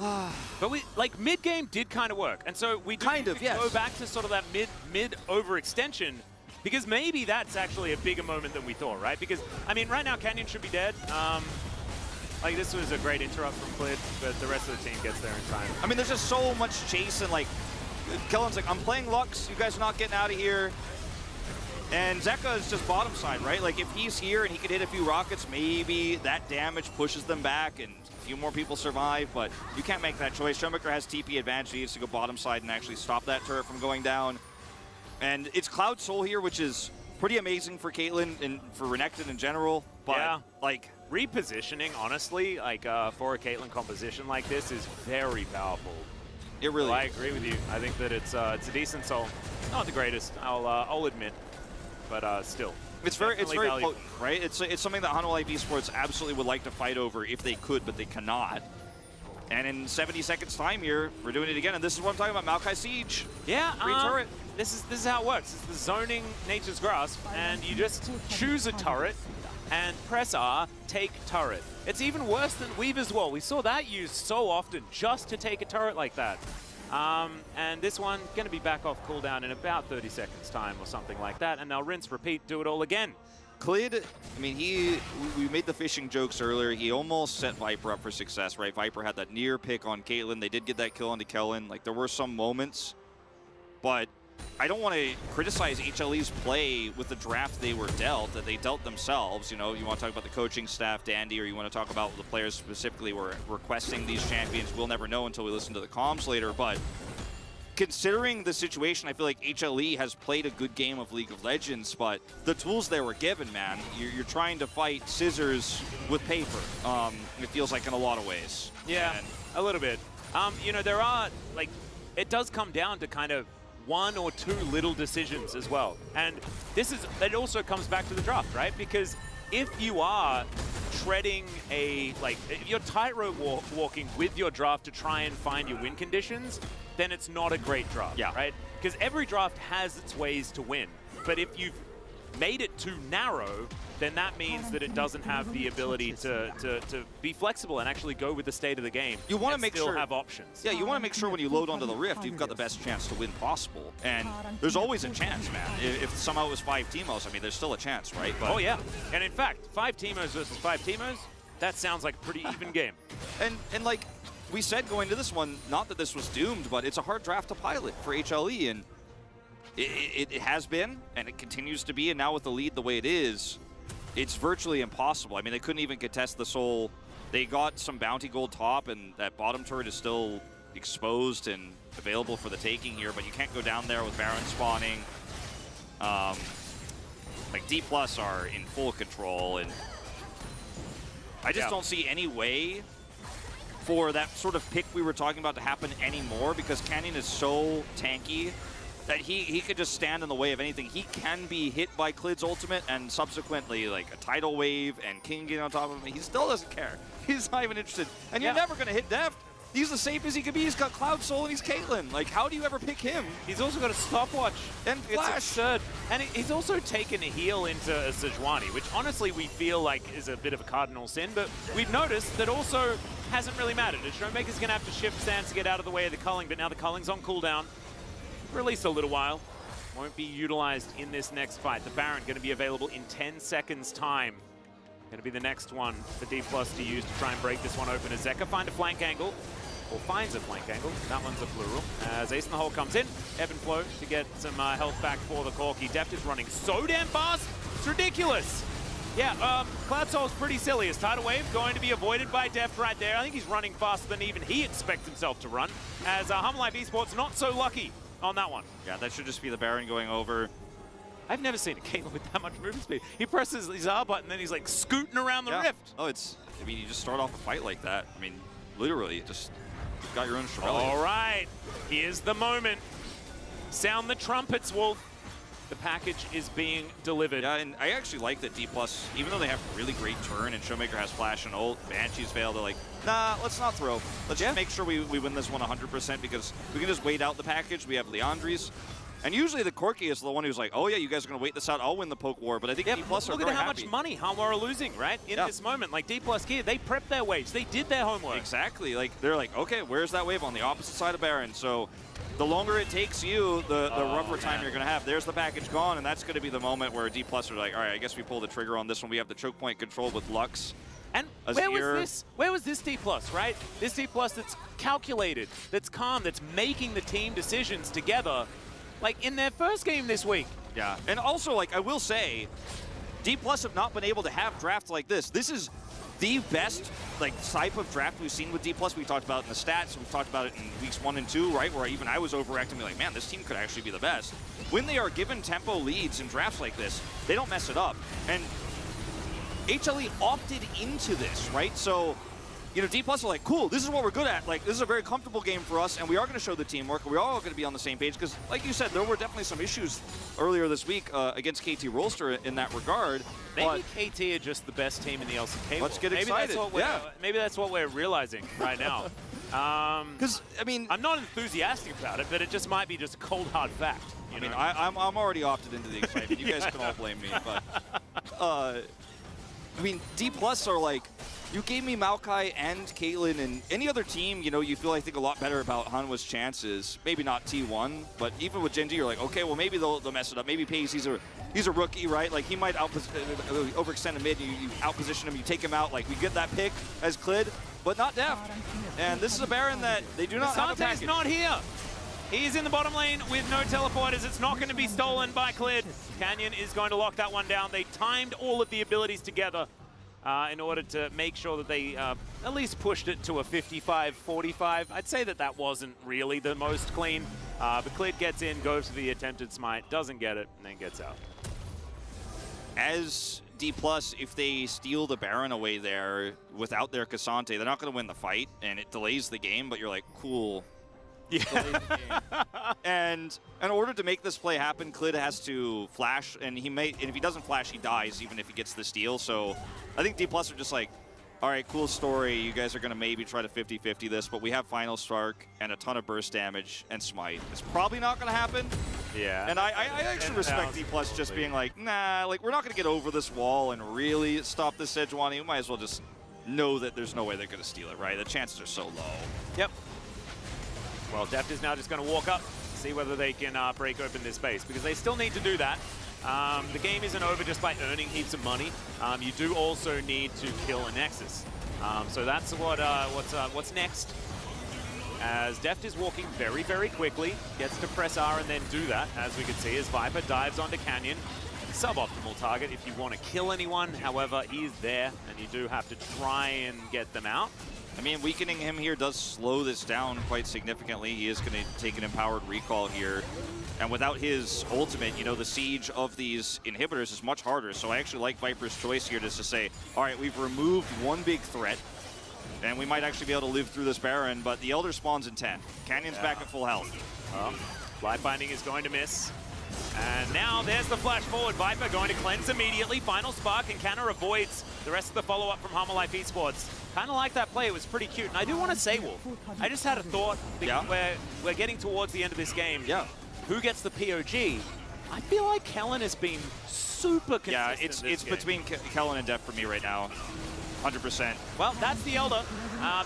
Speaker 1: But mid-game did kind of work. And so we go back to sort of that mid overextension, because maybe that's actually a bigger moment than we thought, right? Because, I mean, right now, Canyon should be dead. This was a great interrupt from Clid, but the rest of the team gets there in time.
Speaker 2: I mean, there's just so much chase, and, like, Kellen's like, I'm playing Lux. You guys are not getting out of here. And Zeka is just bottom side, right? Like, if he's here and he could hit a few rockets, maybe that damage pushes them back and a few more people survive, but you can't make that choice. Showmaker has TP advantage. He needs to go bottom side and actually stop that turret from going down. And it's Cloud Soul here, which is pretty amazing for Caitlyn and for Renekton in general. But,
Speaker 1: yeah,
Speaker 2: like...
Speaker 1: repositioning, honestly, for a Caitlyn composition like this is very powerful.
Speaker 2: It really
Speaker 1: I agree with you. I think that it's a decent soul. Not the greatest, I'll admit. But still.
Speaker 2: It's very
Speaker 1: valuable.
Speaker 2: potent, right? It's something that Hanwha Life Esports absolutely would like to fight over if they could, but they cannot. And in 70 seconds time here, we're doing it again, and this is what I'm talking about, Maokai Siege.
Speaker 1: Yeah,
Speaker 2: Free turret.
Speaker 1: This is how it works. It's the zoning Nature's Grasp, and you just choose a turret and press R, take turret. It's even worse than Weaver's Wall. We saw that used so often just to take a turret like that. And this one going to be back off cooldown in about 30 seconds time or something like that, and now rinse, repeat, do it all again.
Speaker 2: Clid, I mean, we made the fishing jokes earlier. He almost set Viper up for success, right? Viper had that near pick on Caitlyn. They did get that kill onto Kellen. Like, there were some moments, but I don't want to criticize HLE's play with the draft they were dealt, that they dealt themselves. You know, you want to talk about the coaching staff, Dandy, or you want to talk about the players specifically were requesting these champions. We'll never know until we listen to the comms later, but considering the situation, I feel like HLE has played a good game of League of Legends, but the tools they were given, man, you're trying to fight scissors with paper. It feels like in a lot of ways.
Speaker 1: Yeah, and a little bit. You know, there are, like, it does come down to kind of one or two little decisions as well. And it also comes back to the draft, right? Because if you are treading if you're tightrope walking with your draft to try and find your win conditions, then it's not a great draft, right? Because every draft has its ways to win. But if you've made it too narrow, then that means that it doesn't have the ability to be flexible and actually go with the state of the game.
Speaker 2: You want to make sure
Speaker 1: have options.
Speaker 2: Yeah, you want to make sure when you load onto the Rift, you've got the best chance to win possible. And there's always a chance, man. If somehow it was 5 Teemos, I mean, there's still a chance, right? But
Speaker 1: oh yeah, and in fact, 5 Teemos versus 5 Teemos, that sounds like a pretty even game.
Speaker 2: And like we said going to this one, not that this was doomed, but it's a hard draft to pilot for HLE, and it has been, and it continues to be, and now with the lead the way it is, it's virtually impossible. I mean, they couldn't even contest the Soul. They got some bounty gold top, and that bottom turret is still exposed and available for the taking here, but you can't go down there with Baron spawning. Like, D+ are in full control, and I just don't see any way for that sort of pick we were talking about to happen anymore, because Canyon is so tanky that he could just stand in the way of anything. He can be hit by Clid's ultimate and subsequently like a tidal wave and King getting on top of him. He still doesn't care. He's not even interested. And you're never going to hit Deft. He's the safest he could be. He's got Cloud Soul and he's Caitlyn. Like, how do you ever pick him?
Speaker 1: He's also got a stopwatch.
Speaker 2: And Flash.
Speaker 1: It's absurd. And he's also taken a heal into a Sejuani, which honestly we feel like is a bit of a cardinal sin, but we've noticed that also hasn't really mattered. Showmaker's going to have to shift stance to get out of the way of the culling, but now the culling's on cooldown. For at least a little while. Won't be utilized in this next fight. The Baron going to be available in 10 seconds time. Going to be the next one for D+ to use to try and break this one open. As Zeka find a flank angle, or finds a flank angle. That one's a plural. As Ace in the Hole comes in, ebb and flow to get some health back for the Corki. Deft is running so damn fast, it's ridiculous. Yeah, Cloud Soul's pretty silly. His tidal wave going to be avoided by Deft right there. I think he's running faster than even he expects himself to run. As Hanwha Life Esports not so lucky on that one.
Speaker 2: Yeah, that should just be the Baron going over.
Speaker 1: I've never seen a Caitlyn with that much movement speed. He presses his R button, then he's like scooting around the rift.
Speaker 2: Oh, I mean, you just start off a fight like that. I mean, literally, you've got your own Shirelli.
Speaker 1: All right, here's the moment. Sound the trumpets, Wolf. The package is being delivered.
Speaker 2: Yeah, and I actually like that D+, even though they have really great turn and Showmaker has flash and ult, Banshee's failed, they're like, nah, let's not throw. Let's just make sure we win this one 100% because we can just wait out the package. We have Leandri's. And usually the Corki is the one who's like, oh yeah, you guys are going to wait this out, I'll win the poke war. But I think D+ are very happy.
Speaker 1: Look at how much money Hanwha are losing, right? In this moment, like D+ gear, they prepped their waves. They did their homework.
Speaker 2: Exactly. Like, they're like, okay, where's that wave? On the opposite side of Baron. So the longer it takes you, the rougher time you're going to have. There's the package gone, and that's going to be the moment where D+ are like, all right, I guess we pull the trigger on this one. We have the choke point control with Lux.
Speaker 1: And where was this D+, right? This D+ that's calculated, that's calm, that's making the team decisions together, like in their first game this week.
Speaker 2: Yeah, and also, like, I will say, D+ have not been able to have drafts like this. This is the best, like, type of draft we've seen with D+. We talked about it in the stats. We've talked about it in weeks 1 and 2, right? Where even I was overacting, like, man, this team could actually be the best. When they are given tempo leads in drafts like this, they don't mess it up. And HLE opted into this, right? So you know, D+ are like, cool, this is what we're good at. Like, this is a very comfortable game for us, and we are going to show the teamwork. We're all going to be on the same page because, like you said, there were definitely some issues earlier this week against KT Rolster in that regard.
Speaker 1: Maybe KT are just the best team in the LCK.
Speaker 2: Let's get excited.
Speaker 1: Maybe that's what we're realizing right now.
Speaker 2: Because, I mean,
Speaker 1: I'm not enthusiastic about it, but it just might be just a cold, hard fact.
Speaker 2: I mean, I'm already opted into the excitement. You guys can all blame me, but I mean, D+ are like, you gave me Maokai and Caitlyn, and any other team, you know, you feel, I think, a lot better about Hanwha's chances. Maybe not T1, but even with Genji, you're like, okay, well, maybe they'll mess it up. Maybe Pace, he's a rookie, right? Like, he might overextend a mid, you outposition him, you take him out. Like, we get that pick as Clid, but not Def. And this is a Baron that they do not have a package.
Speaker 1: Sante's not here. He's in the bottom lane with no teleporters. It's not going to be stolen by Clid. Canyon is going to lock that one down. They timed all of the abilities together in order to make sure that they at least pushed it to a 55-45. I'd say that wasn't really the most clean. But Clid gets in, goes for the attempted smite, doesn't get it, and then gets out.
Speaker 2: As D+, if they steal the Baron away there without their Cassante, they're not going to win the fight, and it delays the game, but you're like, cool.
Speaker 1: Yeah.
Speaker 2: And in order to make this play happen, Clid has to flash, and if he doesn't flash, he dies, even if he gets the steal. So I think D+ are just like, all right, cool story. You guys are going to maybe try to 50-50 this, but we have Final Stark and a ton of burst damage and smite. It's probably not going to happen.
Speaker 1: Yeah.
Speaker 2: And I actually respect D+ just being like, nah, like, we're not going to get over this wall and really stop this Sejuani. We might as well just know that there's no way they're going to steal it, right? The chances are so low.
Speaker 1: Yep. Well, Deft is now just going to walk up, see whether they can break open this base, because they still need to do that. The game isn't over just by earning heaps of money. You do also need to kill a Nexus. So that's what's next. As Deft is walking very, very quickly, gets to press R and then do that, as we can see, as Viper dives onto Canyon. Suboptimal target if you want to kill anyone. However, he's there, and you do have to try and get them out.
Speaker 2: I mean, weakening him here does slow this down quite significantly. He is going to take an empowered recall here. And without his ultimate, you know, the siege of these inhibitors is much harder. So I actually like Viper's choice here just to say, all right, we've removed one big threat, and we might actually be able to live through this Baron, but the Elder spawns in 10. Canyon's back at full health.
Speaker 1: Life Binding is going to miss. And now there's the flash forward. Viper going to cleanse immediately. Final Spark, and Canna avoids the rest of the follow-up from Humble Life Esports. Kind of like that play. It was pretty cute. And I do want to say, Wolf, I just had a thought. Because we're getting towards the end of this game.
Speaker 2: Yeah.
Speaker 1: Who gets the POG? I feel like Kellen has been super consistent.
Speaker 2: Yeah, it's between Kellen and Def for me right now. 100%.
Speaker 1: Well, that's the Elder.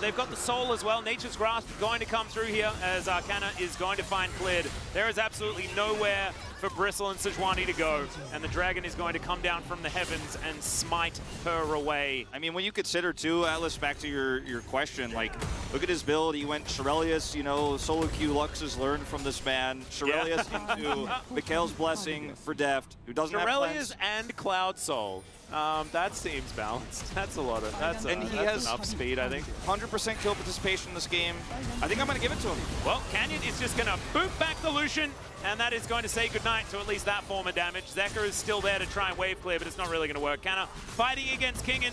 Speaker 1: They've got the Soul as well. Nature's Grasp going to come through here as Canna is going to find Clid. There is absolutely nowhere for Bristle and Sejuani to go, and the Dragon is going to come down from the heavens and smite her away.
Speaker 2: I mean, when you consider, too, Atlas, back to your question, like, look at his build. He went Shirelius, you know, solo Q Lux has learned from this man. Shirelius into Mikhail's Blessing for Deft, who doesn't have
Speaker 1: Shirelius and Cloud Soul. That seems balanced. That's a lot of, that's enough speed, I think.
Speaker 2: 100% kill participation in this game. I think I'm going to give it to him.
Speaker 1: Well, Canyon is just going to boot back the Lucian, and that is going to say goodnight to at least that form of damage. Zekka is still there to try and wave clear, but it's not really going to work. Canna fighting against Kingen.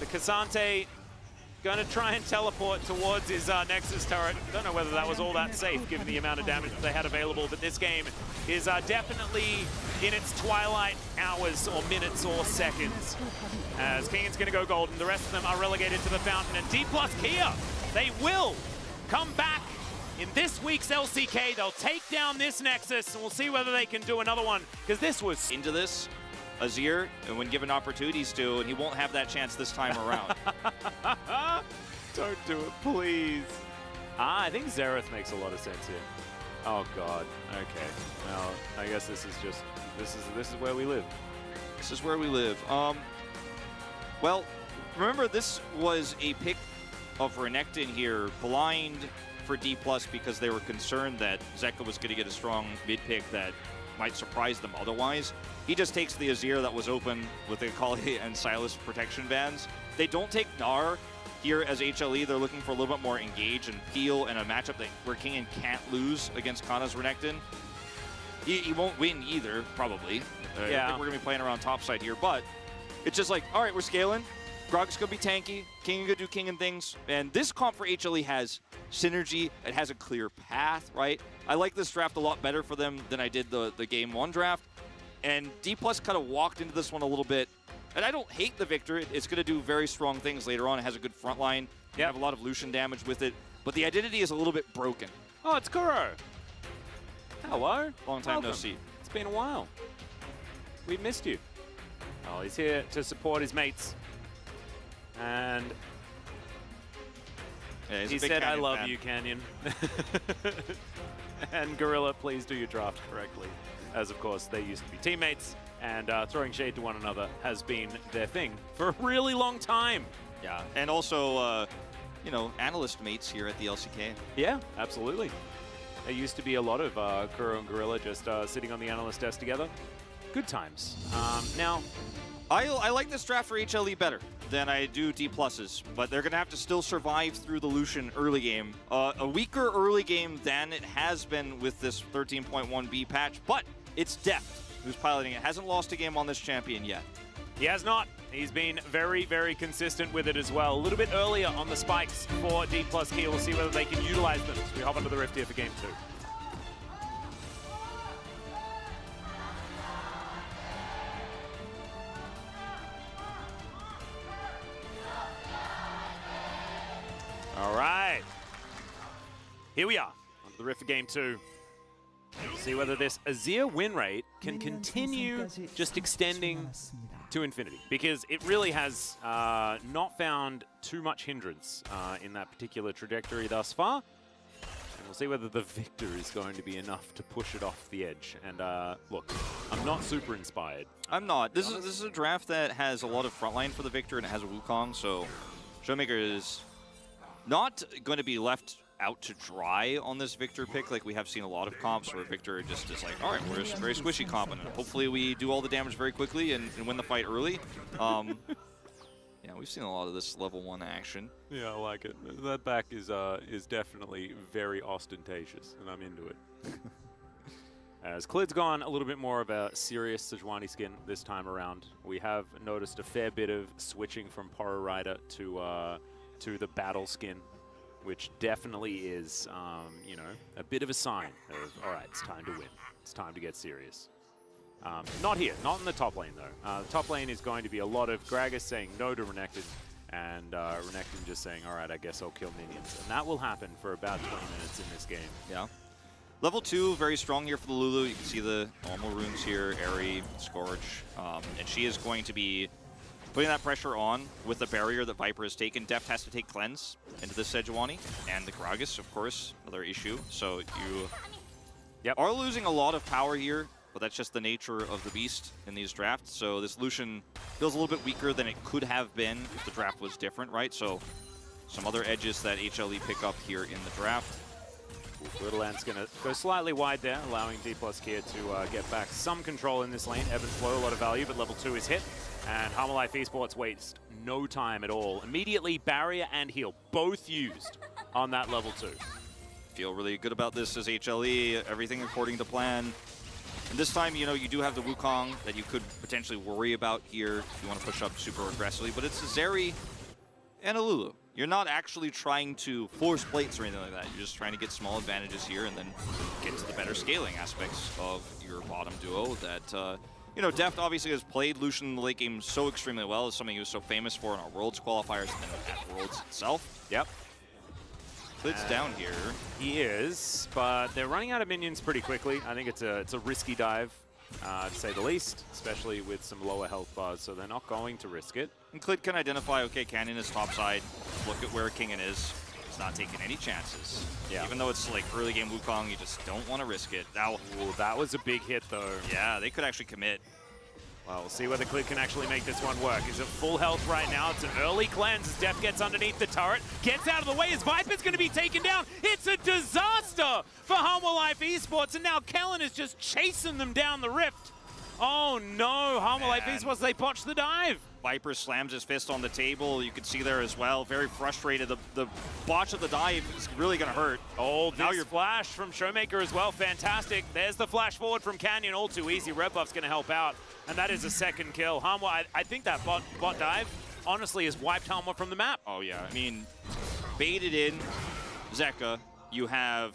Speaker 1: The Cassante going to try and teleport towards his Nexus turret. Don't know whether that was all that safe given the amount of damage that they had available, but this game is definitely in its twilight hours or minutes or seconds. As Kingan's going to go golden, the rest of them are relegated to the fountain, and D+ Kia, they will come back in this week's LCK. They'll take down this Nexus, and we'll see whether they can do another one, because this was...
Speaker 2: Into this, Azir, and when given opportunities to, and he won't have that chance this time around.
Speaker 1: Don't do it, please. I think Xerath makes a lot of sense here. Oh God. Okay. Well, I guess this is just this is where we live.
Speaker 2: This is where we live. Well, remember this was a pick of Renekton here, blind for D+ because they were concerned that Zekka was going to get a strong mid pick that might surprise them otherwise. He just takes the Azir that was open with the Akali and Sylas protection bands. They don't take Gnar here as HLE. They're looking for a little bit more engage and peel and a matchup where Kingen can't lose against Kana's Renekton. He won't win either, probably. I think we're going to be playing around topside here, but it's just like, all right, we're scaling. Grog's going to be tanky. King going to do King and things. And this comp for HLE has synergy. It has a clear path, right? I like this draft a lot better for them than I did the Game 1 draft. And D+ kind of walked into this one a little bit. And I don't hate the Victor. It's going to do very strong things later on. It has a good front line. You have a lot of Lucian damage with it. But the identity is a little bit broken.
Speaker 1: Oh, it's Kuro. Hello.
Speaker 2: Long time no see.
Speaker 1: It's been a while. We've missed you. Oh, he's here to support his mates. And
Speaker 2: yeah,
Speaker 1: he said, I love you, Canyon. And Gorilla, please do your draft correctly. As, of course, they used to be teammates. And throwing shade to one another has been their thing for a really long time.
Speaker 2: Yeah, and also, you know, analyst mates here at the LCK.
Speaker 1: Yeah, absolutely. There used to be a lot of Kuro and Gorilla just sitting on the analyst desk together. Good times. Now,
Speaker 2: I like this draft for HLE better than I do D+'s, but they're going to have to still survive through the Lucian early game. A weaker early game than it has been with this 13.1B patch, but it's Deft who's piloting it. Hasn't lost a game on this champion yet.
Speaker 1: He has not. He's been very, very consistent with it as well. A little bit earlier on the spikes for D+ Key. We'll see whether they can utilize them as we hop onto the Rift here for Game 2. All right. Here we are on the Rift for Game 2. See whether this Azir win rate can continue just extending to infinity, because it really has not found too much hindrance in that particular trajectory thus far. And we'll see whether the Victor is going to be enough to push it off the edge. And look, I'm not super inspired.
Speaker 2: I'm not. This is a draft that has a lot of frontline for the Victor, and it has a Wukong, so Showmaker is not going to be left out to dry on this Victor pick. Like we have seen a lot of comps where Victor just is like, all right, we're a very squishy comp, and hopefully we do all the damage very quickly and win the fight early. Yeah, we've seen a lot of this level 1 action.
Speaker 1: Yeah, I like it. That back is definitely very ostentatious, and I'm into it. As Clid's gone a little bit more of a serious Sejuani skin this time around, we have noticed a fair bit of switching from Poro Rider to the battle skin, which definitely is, you know, a bit of a sign of, all right, it's time to win. It's time to get serious. Not here, not in the top lane, though. The top lane is going to be a lot of Gragas saying no to Renekton, and Renekton just saying, all right, I guess I'll kill minions. And that will happen for about 20 minutes in this game.
Speaker 2: Yeah. Level 2, very strong here for the Lulu. You can see the normal runes here, Aerie, Scourge, and she is going to be putting that pressure on with the barrier that Viper has taken. Deft has to take Cleanse into the Sejuani, and the Gragas, of course, another issue. So you are losing a lot of power here, but that's just the nature of the beast in these drafts. So this Lucian feels a little bit weaker than it could have been if the draft was different, right? So some other edges that HLE pick up here in the draft.
Speaker 1: Little-Ant's going to go slightly wide there, allowing D+ Kia to get back some control in this lane. Evan's Flow, a lot of value, but level 2 is hit. And Harmalife Esports waste no time at all. Immediately, barrier and heal, both used on that level 2.
Speaker 2: Feel really good about this as HLE, everything according to plan. And this time, you know, you do have the Wukong that you could potentially worry about here if you want to push up super aggressively, but it's a Zeri and a Lulu. You're not actually trying to force plates or anything like that. You're just trying to get small advantages here and then get to the better scaling aspects of your bottom duo that, you know, Deft obviously has played Lucian in the late game so extremely well. It's something he was so famous for in our Worlds qualifiers and then at Worlds itself.
Speaker 1: Yep.
Speaker 2: Clid's down here.
Speaker 1: He is, but they're running out of minions pretty quickly. I think it's a risky dive, to say the least, especially with some lower health bars, so they're not going to risk it.
Speaker 2: And Clid can identify, okay, Canyon is topside. Look at where Kingen is. He's not taking any chances.
Speaker 1: Yeah.
Speaker 2: Even though it's like early game Wukong, you just don't want to risk it. Now,
Speaker 1: ooh, that was a big hit, though.
Speaker 2: Yeah, they could actually commit.
Speaker 1: Well, we'll see whether Clid can actually make this one work. Is it full health right now? It's an early cleanse as Deft gets underneath the turret, gets out of the way as Viper's going to be taken down. It's a disaster for Harmalife Esports, and now Kellen is just chasing them down the rift. Oh no, Harmalife Esports, they botched the dive.
Speaker 2: Viper slams his fist on the table. You can see there as well, very frustrated. The botch of the dive is really going to hurt.
Speaker 1: Oh, now your flash from Showmaker as well, fantastic. There's the flash forward from Canyon, all too easy. Red buff's going to help out, and that is a second kill. I think that bot dive honestly has wiped Halma from the map.
Speaker 2: Oh, yeah. I mean, baited in Zeka. You have...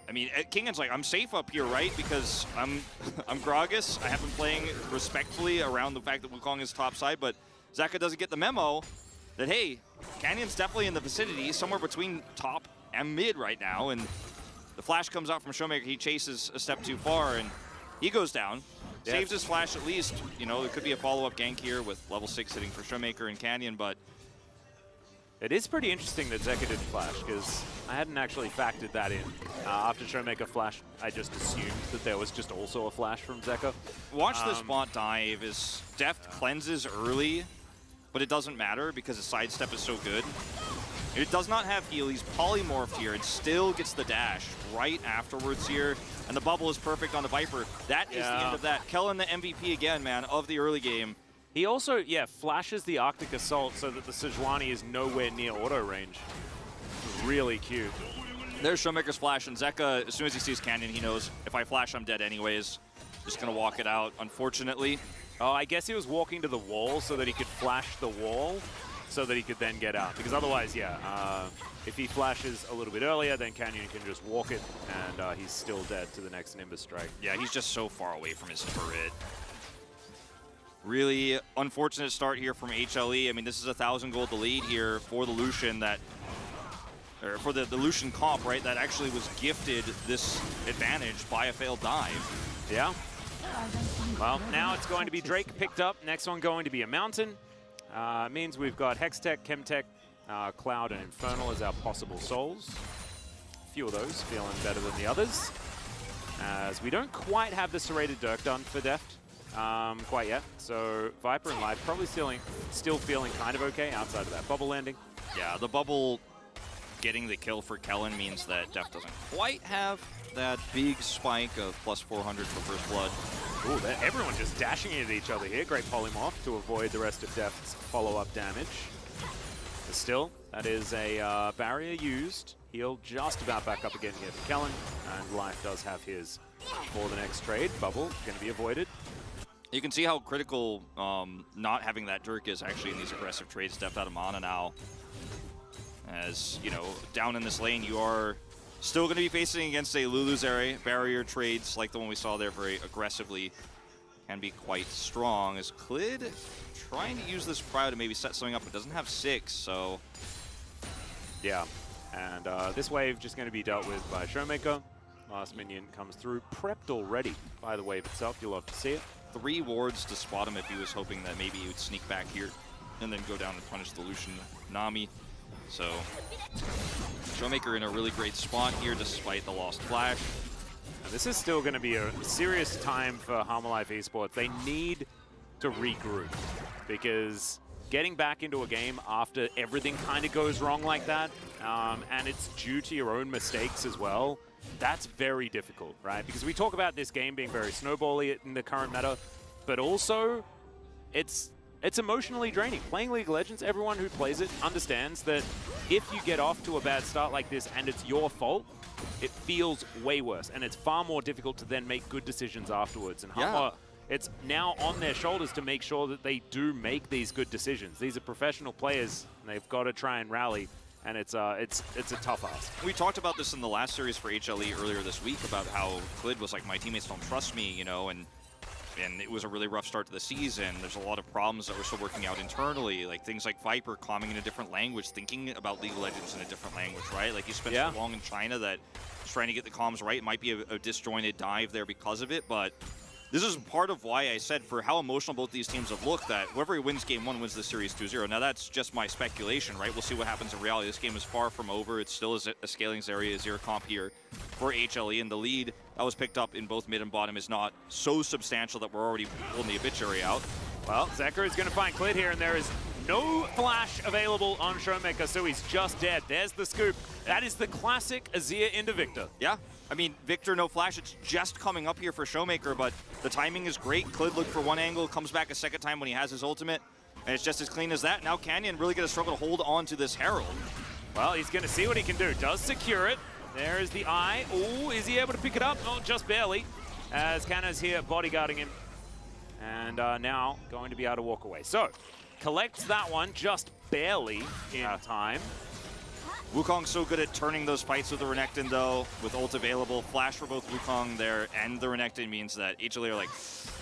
Speaker 2: I mean, Kingan's like, I'm safe up here, right? Because I'm Gragas. I have been playing respectfully around the fact that Wukong is top side, but Zeka doesn't get the memo that, hey, Canyon's definitely in the vicinity, somewhere between top and mid right now, and the flash comes out from Showmaker. He chases a step too far, and he goes down.
Speaker 1: Yeah.
Speaker 2: Saves his flash at least. You know, there could be a follow-up gank here with level 6 hitting for Showmaker and Canyon, but...
Speaker 1: It is pretty interesting that Zeka didn't flash, because I hadn't actually factored that in. After Showmaker flash, I just assumed that there was just also a flash from Zeka.
Speaker 2: Watch this bot dive. Is Deft cleanses early, but it doesn't matter because his sidestep is so good. It does not have heal. He's polymorphed here and still gets the dash right afterwards here. And the bubble is perfect on the Viper. That is the end of that. Kellen, the MVP again, man, of the early game.
Speaker 1: He also, yeah, flashes the Arctic Assault so that the Sejuani is nowhere near auto range. Really cute.
Speaker 2: There's Showmaker's flash, and Zeka, as soon as he sees Canyon, he knows, if I flash, I'm dead anyways. Just going to walk it out, unfortunately.
Speaker 1: Oh, I guess he was walking to the wall so that he could flash the wall so that he could then get out. Because otherwise, yeah, if he flashes a little bit earlier, then Canyon can just walk it, and he's still dead to the next Nimbus strike.
Speaker 2: Yeah, he's just so far away from his turret. Really unfortunate start here from HLE. I mean, this is 1,000 gold to lead here for the Lucian that, or for the Lucian comp, right? That actually was gifted this advantage by a failed dive.
Speaker 1: Yeah. Well, now it's going to be Drake picked up. Next one going to be a Mountain. Means we've got Hextech, Chemtech, Cloud, and Infernal as our possible souls. A few of those feeling better than the others, as we don't quite have the serrated Dirk done for Deft. Quite yet. So Viper and Live probably still feeling kind of okay outside of that bubble landing.
Speaker 2: Yeah, the bubble getting the kill for Kellen means that Deft doesn't quite have that big spike of plus 400 for First Blood.
Speaker 1: Ooh, everyone just dashing into each other here. Great polymorph to avoid the rest of Deft's follow-up damage. But still, that is a barrier used. He'll just about back up again here for Kellen, and Life does have his for the next trade. Bubble going to be avoided.
Speaker 2: You can see how critical not having that Dirk is actually in these aggressive trades. Deft out of mana now. As, you know, down in this lane, you are still going to be facing against a Lulu's area. Barrier trades like the one we saw there very aggressively can be quite strong. As Clid trying to use this Prio to maybe set something up, but doesn't have 6, so...
Speaker 1: Yeah, and this wave just going to be dealt with by Showmaker. Last minion comes through, prepped already by the wave itself. You'll love to see it.
Speaker 2: 3 wards to spot him if he was hoping that maybe he would sneak back here and then go down and punish the Lucian Nami. So, Showmaker in a really great spot here despite the lost flash.
Speaker 1: Now, this is still going to be a serious time for Harmalife Esports. They need to regroup, because getting back into a game after everything kind of goes wrong like that, and it's due to your own mistakes as well, that's very difficult, right? Because we talk about this game being very snowbally in the current meta, but also it's emotionally draining. Playing League of Legends, everyone who plays it understands that if you get off to a bad start like this and it's your fault, it feels way worse, and it's far more difficult to then make good decisions afterwards. And Harma, it's now on their shoulders to make sure that they do make these good decisions. These are professional players, and they've got to try and rally. And it's a tough ask.
Speaker 2: We talked about this in the last series for HLE earlier this week about how Clid was like, my teammates don't trust me, you know, and it was a really rough start to the season. There's a lot of problems that we're still working out internally, like things like Viper calming in a different language, thinking about League of Legends in a different language, right? Like, you spent so long in China that trying to get the comms right. It might be a disjointed dive there because of it, but this is part of why I said for how emotional both these teams have looked that whoever wins game 1 wins the series 2-0. Now that's just my speculation, right? We'll see what happens in reality. This game is far from over. It still is a scaling area, 0 comp here for HLE, and the lead that was picked up in both mid and bottom is not so substantial that we're already pulling the obituary out.
Speaker 1: Well, Zeka is going to find Clid here, and there is no flash available on Showmaker, so he's just dead. There's the scoop. That is the classic Azir into Victor.
Speaker 2: Yeah. I mean, Victor, no flash. It's just coming up here for Showmaker, but the timing is great. Clid looked for one angle, comes back a second time when he has his ultimate, and it's just as clean as that. Now Canyon really going to struggle to hold on to this Herald.
Speaker 1: Well, he's going to see what he can do. Does secure it. There's the eye. Oh, is he able to pick it up? Oh, just barely, as Canna's here bodyguarding him. And now going to be able to walk away. So, collects that one just barely in time.
Speaker 2: Wukong's so good at turning those fights with the Renekton, though, with ult available. Flash for both Wukong there and the Renekton means that HLE are like,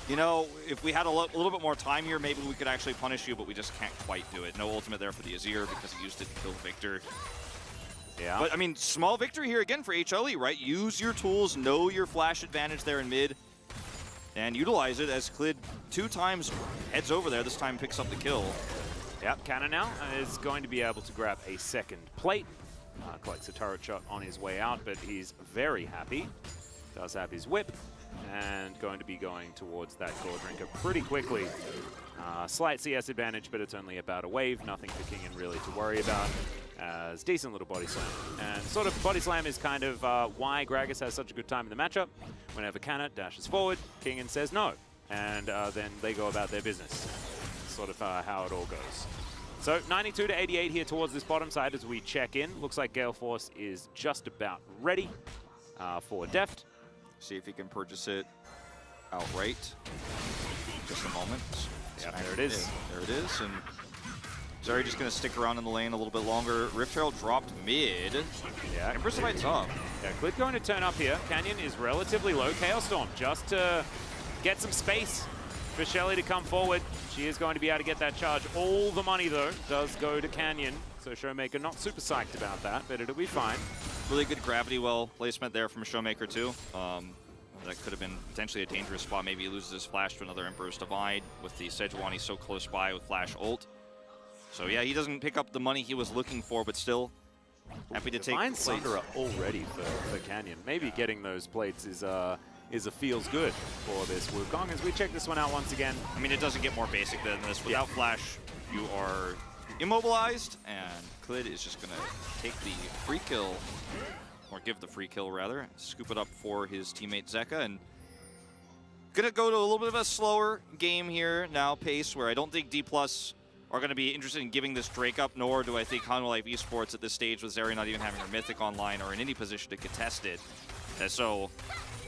Speaker 2: you know, if we had a little bit more time here, maybe we could actually punish you, but we just can't quite do it. No ultimate there for the Azir because he used it to kill Victor.
Speaker 1: Yeah.
Speaker 2: But, I mean, small victory here again for HLE, right? Use your tools, know your flash advantage there in mid, and utilize it as Clid 2 times heads over there. This time picks up the kill.
Speaker 1: Yep, Cannon now is going to be able to grab a second plate. Collects a turret shot on his way out, but he's very happy. Does have his whip, and going to be going towards that Gore Drinker pretty quickly. Slight CS advantage, but it's only about a wave. Nothing for Kingen really to worry about. As decent little body slam. And sort of body slam is kind of why Gragas has such a good time in the matchup. Whenever Cannon dashes forward, Kingen says no. And then they go about their business. Sort of how it all goes. So 92 to 88 here towards this bottom side as we check in. Looks like Gale Force is just about ready for Deft.
Speaker 2: See if he can purchase it outright. Just a moment.
Speaker 1: Yeah, there it is.
Speaker 2: There it is. And Zeri just going to stick around in the lane a little bit longer. Rift Herald dropped mid.
Speaker 1: Yeah.
Speaker 2: Empress fights up.
Speaker 1: Yeah, Clid going to turn up here. Canyon is relatively low. Chaos Storm just to get some space for Shelly to come forward. She is going to be able to get that charge. All the money, though, does go to Canyon. So Showmaker not super psyched about that, but it'll be fine.
Speaker 2: Really good gravity well placement there from Showmaker, too. That could have been potentially a dangerous spot. Maybe he loses his flash to another Emperor's Divide with the Sejuani so close by with flash ult. So yeah, he doesn't pick up the money he was looking for, but still happy to take
Speaker 1: Divine
Speaker 2: plates.
Speaker 1: Sunderer already for Canyon. Maybe getting those plates is a feels good for this Wukong as we check this one out once again.
Speaker 2: I mean, it doesn't get more basic than this. Without flash, you are immobilized, and Clid is just going to take the free kill, or give the free kill rather, scoop it up for his teammate Zeka, and going to go to a little bit of a slower game here now, pace, where I don't think D+ are going to be interested in giving this Drake up, nor do I think Hanwha Life Esports at this stage with Zeri not even having her Mythic online or in any position to contest it. So,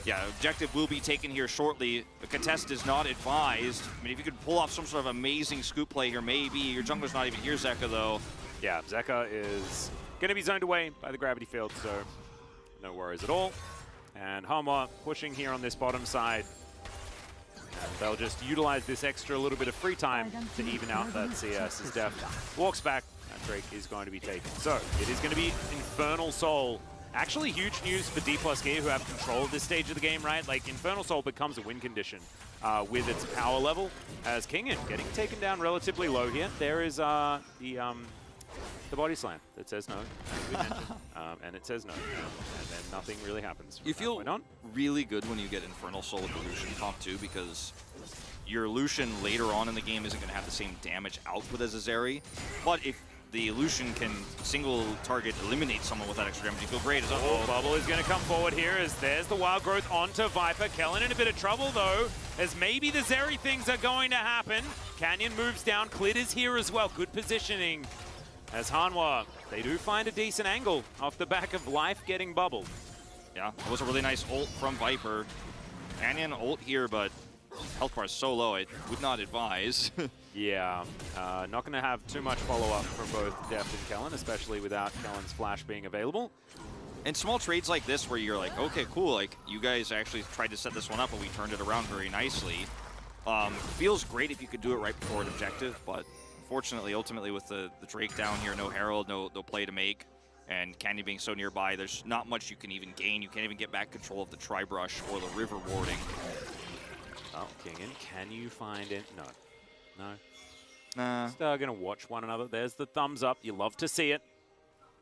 Speaker 2: yeah, objective will be taken here shortly. The contest is not advised. I mean, if you could pull off some sort of amazing scoop play here, maybe. Your jungler's not even here, Zeka, though.
Speaker 1: Yeah, Zeka is going to be zoned away by the gravity field, so no worries at all. And Hanwha pushing here on this bottom side. And they'll just utilize this extra little bit of free time to even out that CS as Deft walks back. That Drake is going to be taken. So it is going to be Infernal Soul. Actually huge news for D+ Gear who have control of this stage of the game, right? Like Infernal Soul becomes a win condition with its power level as Kingen getting taken down relatively low here. There is the body slam that says no, as we mentioned, and it says no, and then nothing really happens.
Speaker 2: You feel really good when you get Infernal Soul with the Lucian comp too, because your Lucian later on in the game isn't going to have the same damage output as a Zeri, but if the Lucian can single target eliminate someone with that extra damage, you feel great.
Speaker 1: Bubble is going to come forward here as there's the Wild Growth onto Viper. Kellen in a bit of trouble though, as maybe the Zeri things are going to happen. Canyon moves down, Clid is here as well, good positioning. As Hanwha, they do find a decent angle off the back of Life getting bubbled.
Speaker 2: Yeah, it was a really nice ult from Viper. Canyon ult here, but health bar is so low, I would not advise.
Speaker 1: Yeah, not going to have too much follow-up from both Deft and Kellen, especially without Kellen's flash being available.
Speaker 2: And small trades like this where you're like, okay, cool, like you guys actually tried to set this one up and we turned it around very nicely. Feels great if you could do it right before an objective, but unfortunately, ultimately with the Drake down here, no Herald, no play to make, and Canyon being so nearby, there's not much you can even gain. You can't even get back control of the Tri-Brush or the River warding.
Speaker 1: Oh, Kingen, can you find it? No. No.
Speaker 2: Nah.
Speaker 1: Just going to watch one another. There's the thumbs up. You love to see it.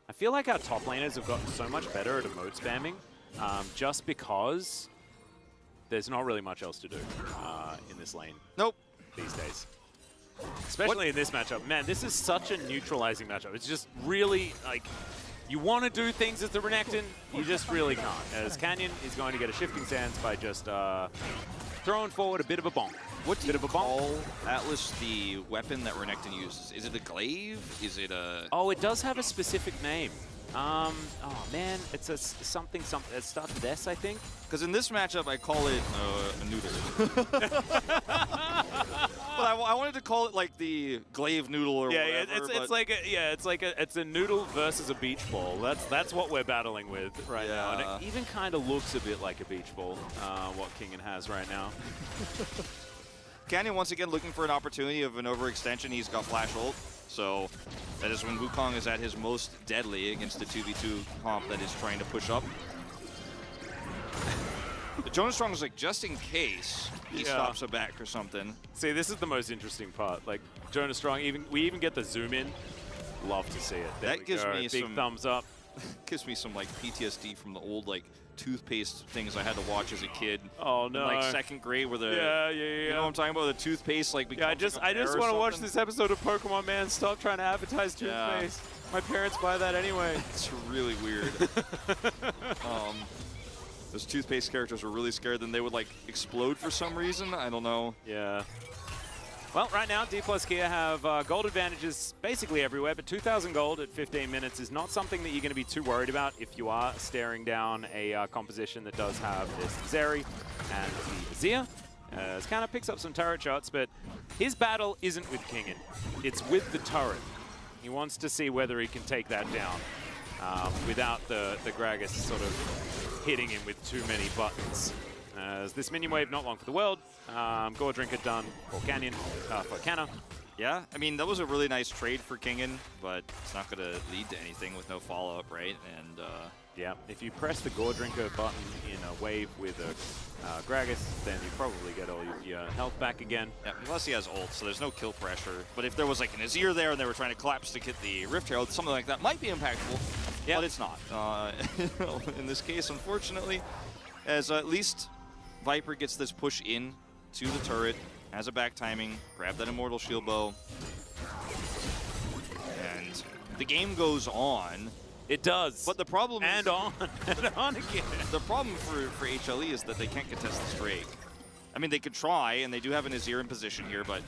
Speaker 1: I feel like our top laners have gotten so much better at emote spamming, just because there's not really much else to do in this lane.
Speaker 2: Nope.
Speaker 1: These days. Especially in this matchup. Man, this is such a neutralizing matchup. It's just really, like, you want to do things as the Renekton, you just really can't. As Canyon is going to get a shifting stance by just throwing forward a bit of a bonk.
Speaker 2: What do you call Atlas the weapon that Renekton uses? Is it a glaive? Is it a...
Speaker 1: Oh, it does have a specific name. Oh man, it's a something. It starts with S, I think.
Speaker 2: Because in this matchup, I call it a noodle. But I wanted to call it like the glaive noodle or whatever.
Speaker 1: Yeah, it's a noodle versus a beach ball. That's what we're battling with right now. And it even kind of looks a bit like a beach ball. What Kingen has right now.
Speaker 2: Canyon once again looking for an opportunity of an overextension. He's got flash ult. So that is when Wukong is at his most deadly against the 2v2 comp that is trying to push up. But Jonas Strong is like, just in case he stops a back or something.
Speaker 1: See, this is the most interesting part. Like, Jonas Strong, we even get the zoom in. Love to see it.
Speaker 2: That gives me
Speaker 1: big thumbs up.
Speaker 2: Gives me some like PTSD from the old like toothpaste things I had to watch as a kid.
Speaker 1: Oh no!
Speaker 2: In, like second grade, where the you know what I'm talking about, the toothpaste like.
Speaker 1: Yeah, I just want to watch this episode of Pokemon, man. Stop trying to advertise toothpaste. My parents buy that anyway.
Speaker 2: It's really weird. Those toothpaste characters were really scared, then they would like explode for some reason. I don't know.
Speaker 1: Yeah. Well, right now, D+ Kia have gold advantages basically everywhere, but 2,000 gold at 15 minutes is not something that you're going to be too worried about if you are staring down a composition that does have this Zeri and the Azir. As Kana picks up some turret shots, but his battle isn't with Kingen. It's with the turret. He wants to see whether he can take that down without the Gragas sort of hitting him with too many buttons. As this minion wave, not long for the world. Gore Drinker done for Canyon, for Kana.
Speaker 2: Yeah, I mean, that was a really nice trade for Kingen, but it's not going to lead to anything with no follow-up, right? And
Speaker 1: yeah, if you press the Gore Drinker button in a wave with a Gragas, then you probably get all your health back again.
Speaker 2: Yeah, plus he has ult, so there's no kill pressure. But if there was like an Azir there and they were trying to collapse to get the Rift Herald, something like that might be impactful, but it's not. In this case, unfortunately, as at least Viper gets this push in to the turret, has a back timing, grab that Immortal Shield Bow, and the game goes on.
Speaker 1: It does.
Speaker 2: But the problem
Speaker 1: is... on. And on again.
Speaker 2: The problem for HLE is that they can't contest this Drake. I mean, they could try, and they do have an Azir in position here, but...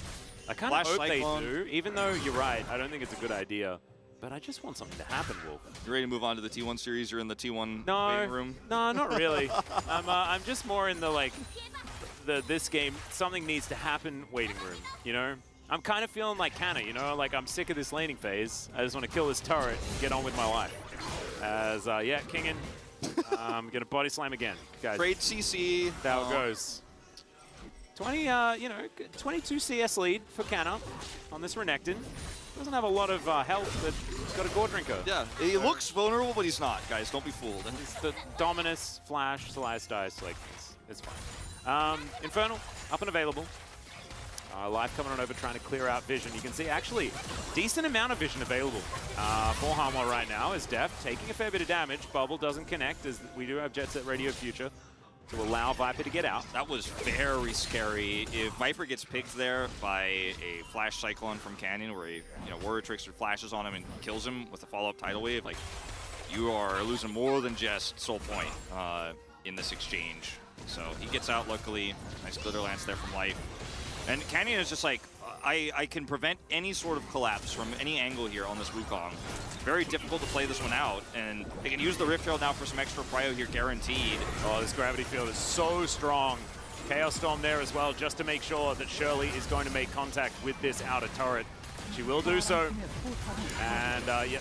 Speaker 1: I kind of hope they do, even though you're right. I don't think it's a good idea. But I just want something to happen, Wolf.
Speaker 2: You ready to move on to the T1 series? You're in the T1 waiting room?
Speaker 1: No, not really. I'm just more in the, like, this game, something needs to happen waiting room, you know? I'm kind of feeling like Kana, you know? Like, I'm sick of this laning phase. I just want to kill this turret and get on with my life. As, yeah, Kingen, I'm going to body slam again, guys.
Speaker 2: Trade CC.
Speaker 1: That's how it goes. 22 CS lead for Kana on this Renekton. Doesn't have a lot of health, but he's got a Gore Drinker.
Speaker 2: Yeah, he looks vulnerable, but he's not, guys. Don't be fooled.
Speaker 1: It's the Dominus, Flash, Slice Dice, like, it's fine. Infernal, up and available. Live coming on over, trying to clear out vision. You can see, actually, decent amount of vision available for Hanwha right now, as Def taking a fair bit of damage. Bubble doesn't connect, as we do have Jet Set Radio Future to allow Viper to get out.
Speaker 2: That was very scary. If Viper gets picked there by a Flash Cyclone from Canyon, where Warrior Trickster flashes on him and kills him with a follow-up Tidal Wave, like, you are losing more than just Soul Point in this exchange. So he gets out, luckily. Nice Glitter Lance there from Life. And Canyon is just like, I can prevent any sort of collapse from any angle here on this Wukong. Very difficult to play this one out, and they can use the Rift Herald now for some extra prio here, guaranteed.
Speaker 1: Oh, this gravity field is so strong. Chaos Storm there as well, just to make sure that Shirley is going to make contact with this outer turret. She will do so. And, yeah,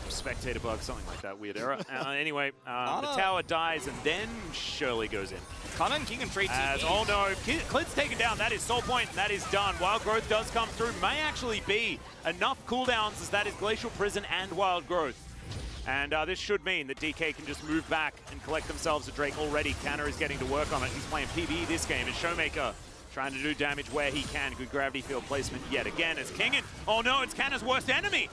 Speaker 1: Spectator Bug, something like that, weird error. Anyway, the tower dies, and then Shirley goes in.
Speaker 2: Kana and Kingen trade TP.
Speaker 1: Oh no, Clit's taken down. That is Soul Point, and that is done. Wild Growth does come through. May actually be enough cooldowns, as that is Glacial Prison and Wild Growth. And this should mean that DK can just move back and collect themselves a Drake already. Kanna is getting to work on it. He's playing PvE this game, and Showmaker trying to do damage where he can. Good gravity field placement yet again as Kingen. Oh no, it's Kanna's worst enemy.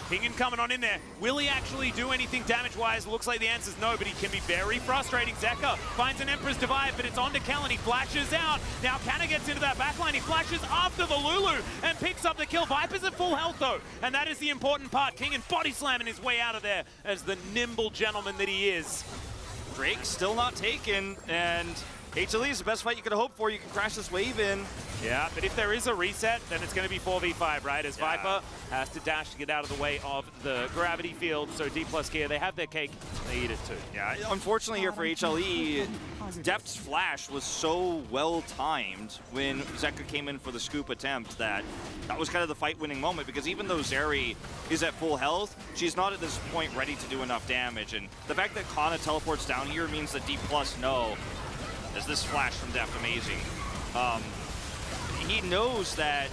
Speaker 1: Kingen coming on in there. Will he actually do anything damage-wise? Looks like the answer's no, but he can be very frustrating. Zeka finds an Emperor's Divide, but it's on to Kellen. He flashes out. Now Kanna gets into that backline. He flashes after the Lulu and picks up the kill. Viper's at full health, though, and that is the important part. Kingen body slamming his way out of there as the nimble gentleman that he is.
Speaker 2: Drake still not taken, and HLE is the best fight you could hope for. You can crash this wave in.
Speaker 1: Yeah, but if there is a reset, then it's going to be 4v5, right? As Viper has to dash to get out of the way of the gravity field. So D plus Kia, they have their cake, they eat it too.
Speaker 2: Yeah, unfortunately here for HLE, Deft's flash was so well timed when Zeka came in for the scoop attempt that was kind of the fight-winning moment, because even though Zeri is at full health, she's not at this point ready to do enough damage. And the fact that Kana teleports down here means that D plus know, as this flash from Deft amazing. He knows that,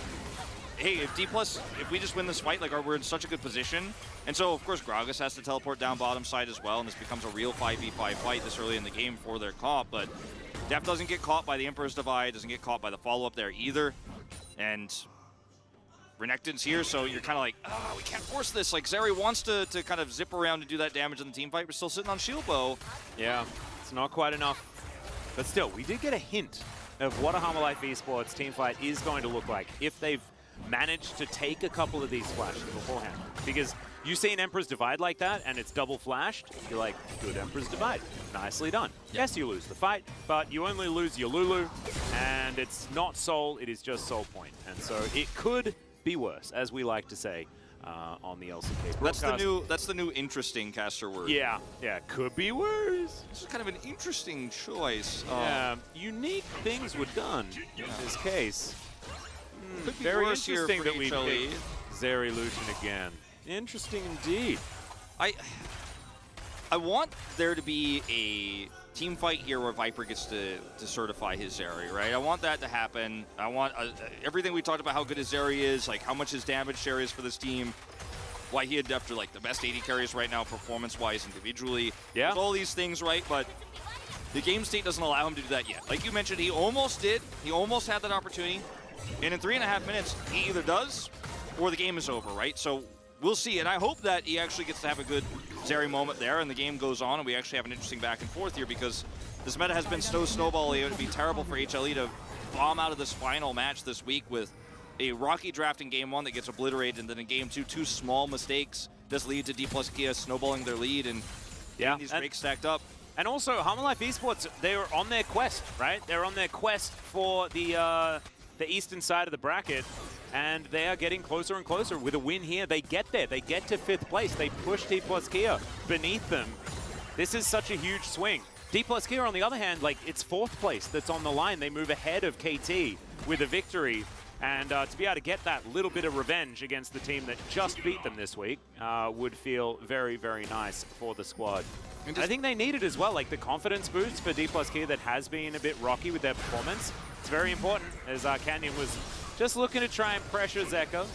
Speaker 2: hey, if we just win this fight, like, we're in such a good position. And so, of course, Gragas has to teleport down bottom side as well, and this becomes a real 5v5 fight this early in the game for their comp. But Deft doesn't get caught by the Emperor's Divide, doesn't get caught by the follow-up there either. And Renekton's here, so you're kind of like, we can't force this. Like, Zeri wants to kind of zip around and do that damage in the team fight. We're still sitting on shield bow.
Speaker 1: Yeah, it's not quite enough. But still, we did get a hint of what a Harmalife Esports team fight is going to look like if they've managed to take a couple of these flashes beforehand. Because you see an Emperor's Divide like that, and it's double flashed, you're like, good Emperor's Divide. Nicely done. Yes, you lose the fight, but you only lose your Lulu, and it's not soul, it is just soul point. And so it could be worse, as we like to say on the LCK broadcast.
Speaker 2: That's the new interesting caster word.
Speaker 1: Yeah, could be worse.
Speaker 2: This is kind of an interesting choice.
Speaker 1: Yeah, unique things were done in this case.
Speaker 2: Could be
Speaker 1: Very
Speaker 2: worse
Speaker 1: interesting
Speaker 2: here for
Speaker 1: that we
Speaker 2: HLE.
Speaker 1: picked Zeri Lucian again. Interesting indeed.
Speaker 2: I want there to be a team fight here where Viper gets to certify his Zeri, right? I want that to happen. I want everything we talked about, how good his Zeri is, like how much his damage share is for this team, why he had after like the best AD carries right now performance-wise individually.
Speaker 1: Yeah.
Speaker 2: There's all these things, right? But the game state doesn't allow him to do that yet. Like you mentioned, he almost did. He almost had that opportunity. And in 3.5 minutes, he either does or the game is over, right? So we'll see. And I hope that he actually gets to have a good Zeri moment there and the game goes on and we actually have an interesting back and forth here, because this meta has been so snowbally. It would be terrible for HLE to bomb out of this final match this week with a rocky draft in game 1 that gets obliterated, and then in game 2, 2 small mistakes just lead to D plus Kia snowballing their lead and these breaks stacked up.
Speaker 1: And also, Harmalife Esports, they're on their quest, right? They're on their quest for the eastern side of the bracket, and they are getting closer and closer. With a win here, they get there. They get to 5th place. They push D plus Kia beneath them. This is such a huge swing. D plus Kia, on the other hand, like, it's 4th place that's on the line. They move ahead of KT with a victory. And to be able to get that little bit of revenge against the team that just beat them this week would feel very, very nice for the squad. I think they need it as well, like the confidence boost for D plus Kia that has been a bit rocky with their performance. It's very important, as Canyon was just looking to try and pressure Zeka.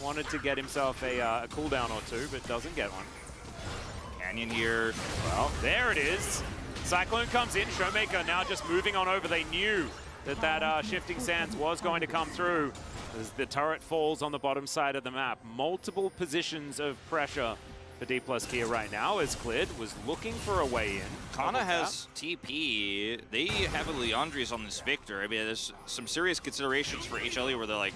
Speaker 1: Wanted to get himself a cooldown or two, but doesn't get one.
Speaker 2: Canyon here.
Speaker 1: Well, there it is. Cyclone comes in. Showmaker now just moving on over. They knew that Shifting Sands was going to come through as the turret falls on the bottom side of the map. Multiple positions of pressure for D plus Kia right now, as Clid was looking for a way in.
Speaker 2: Kana has TP. They have a Leandri's on this Victor. I mean, there's some serious considerations for HLE where they're like,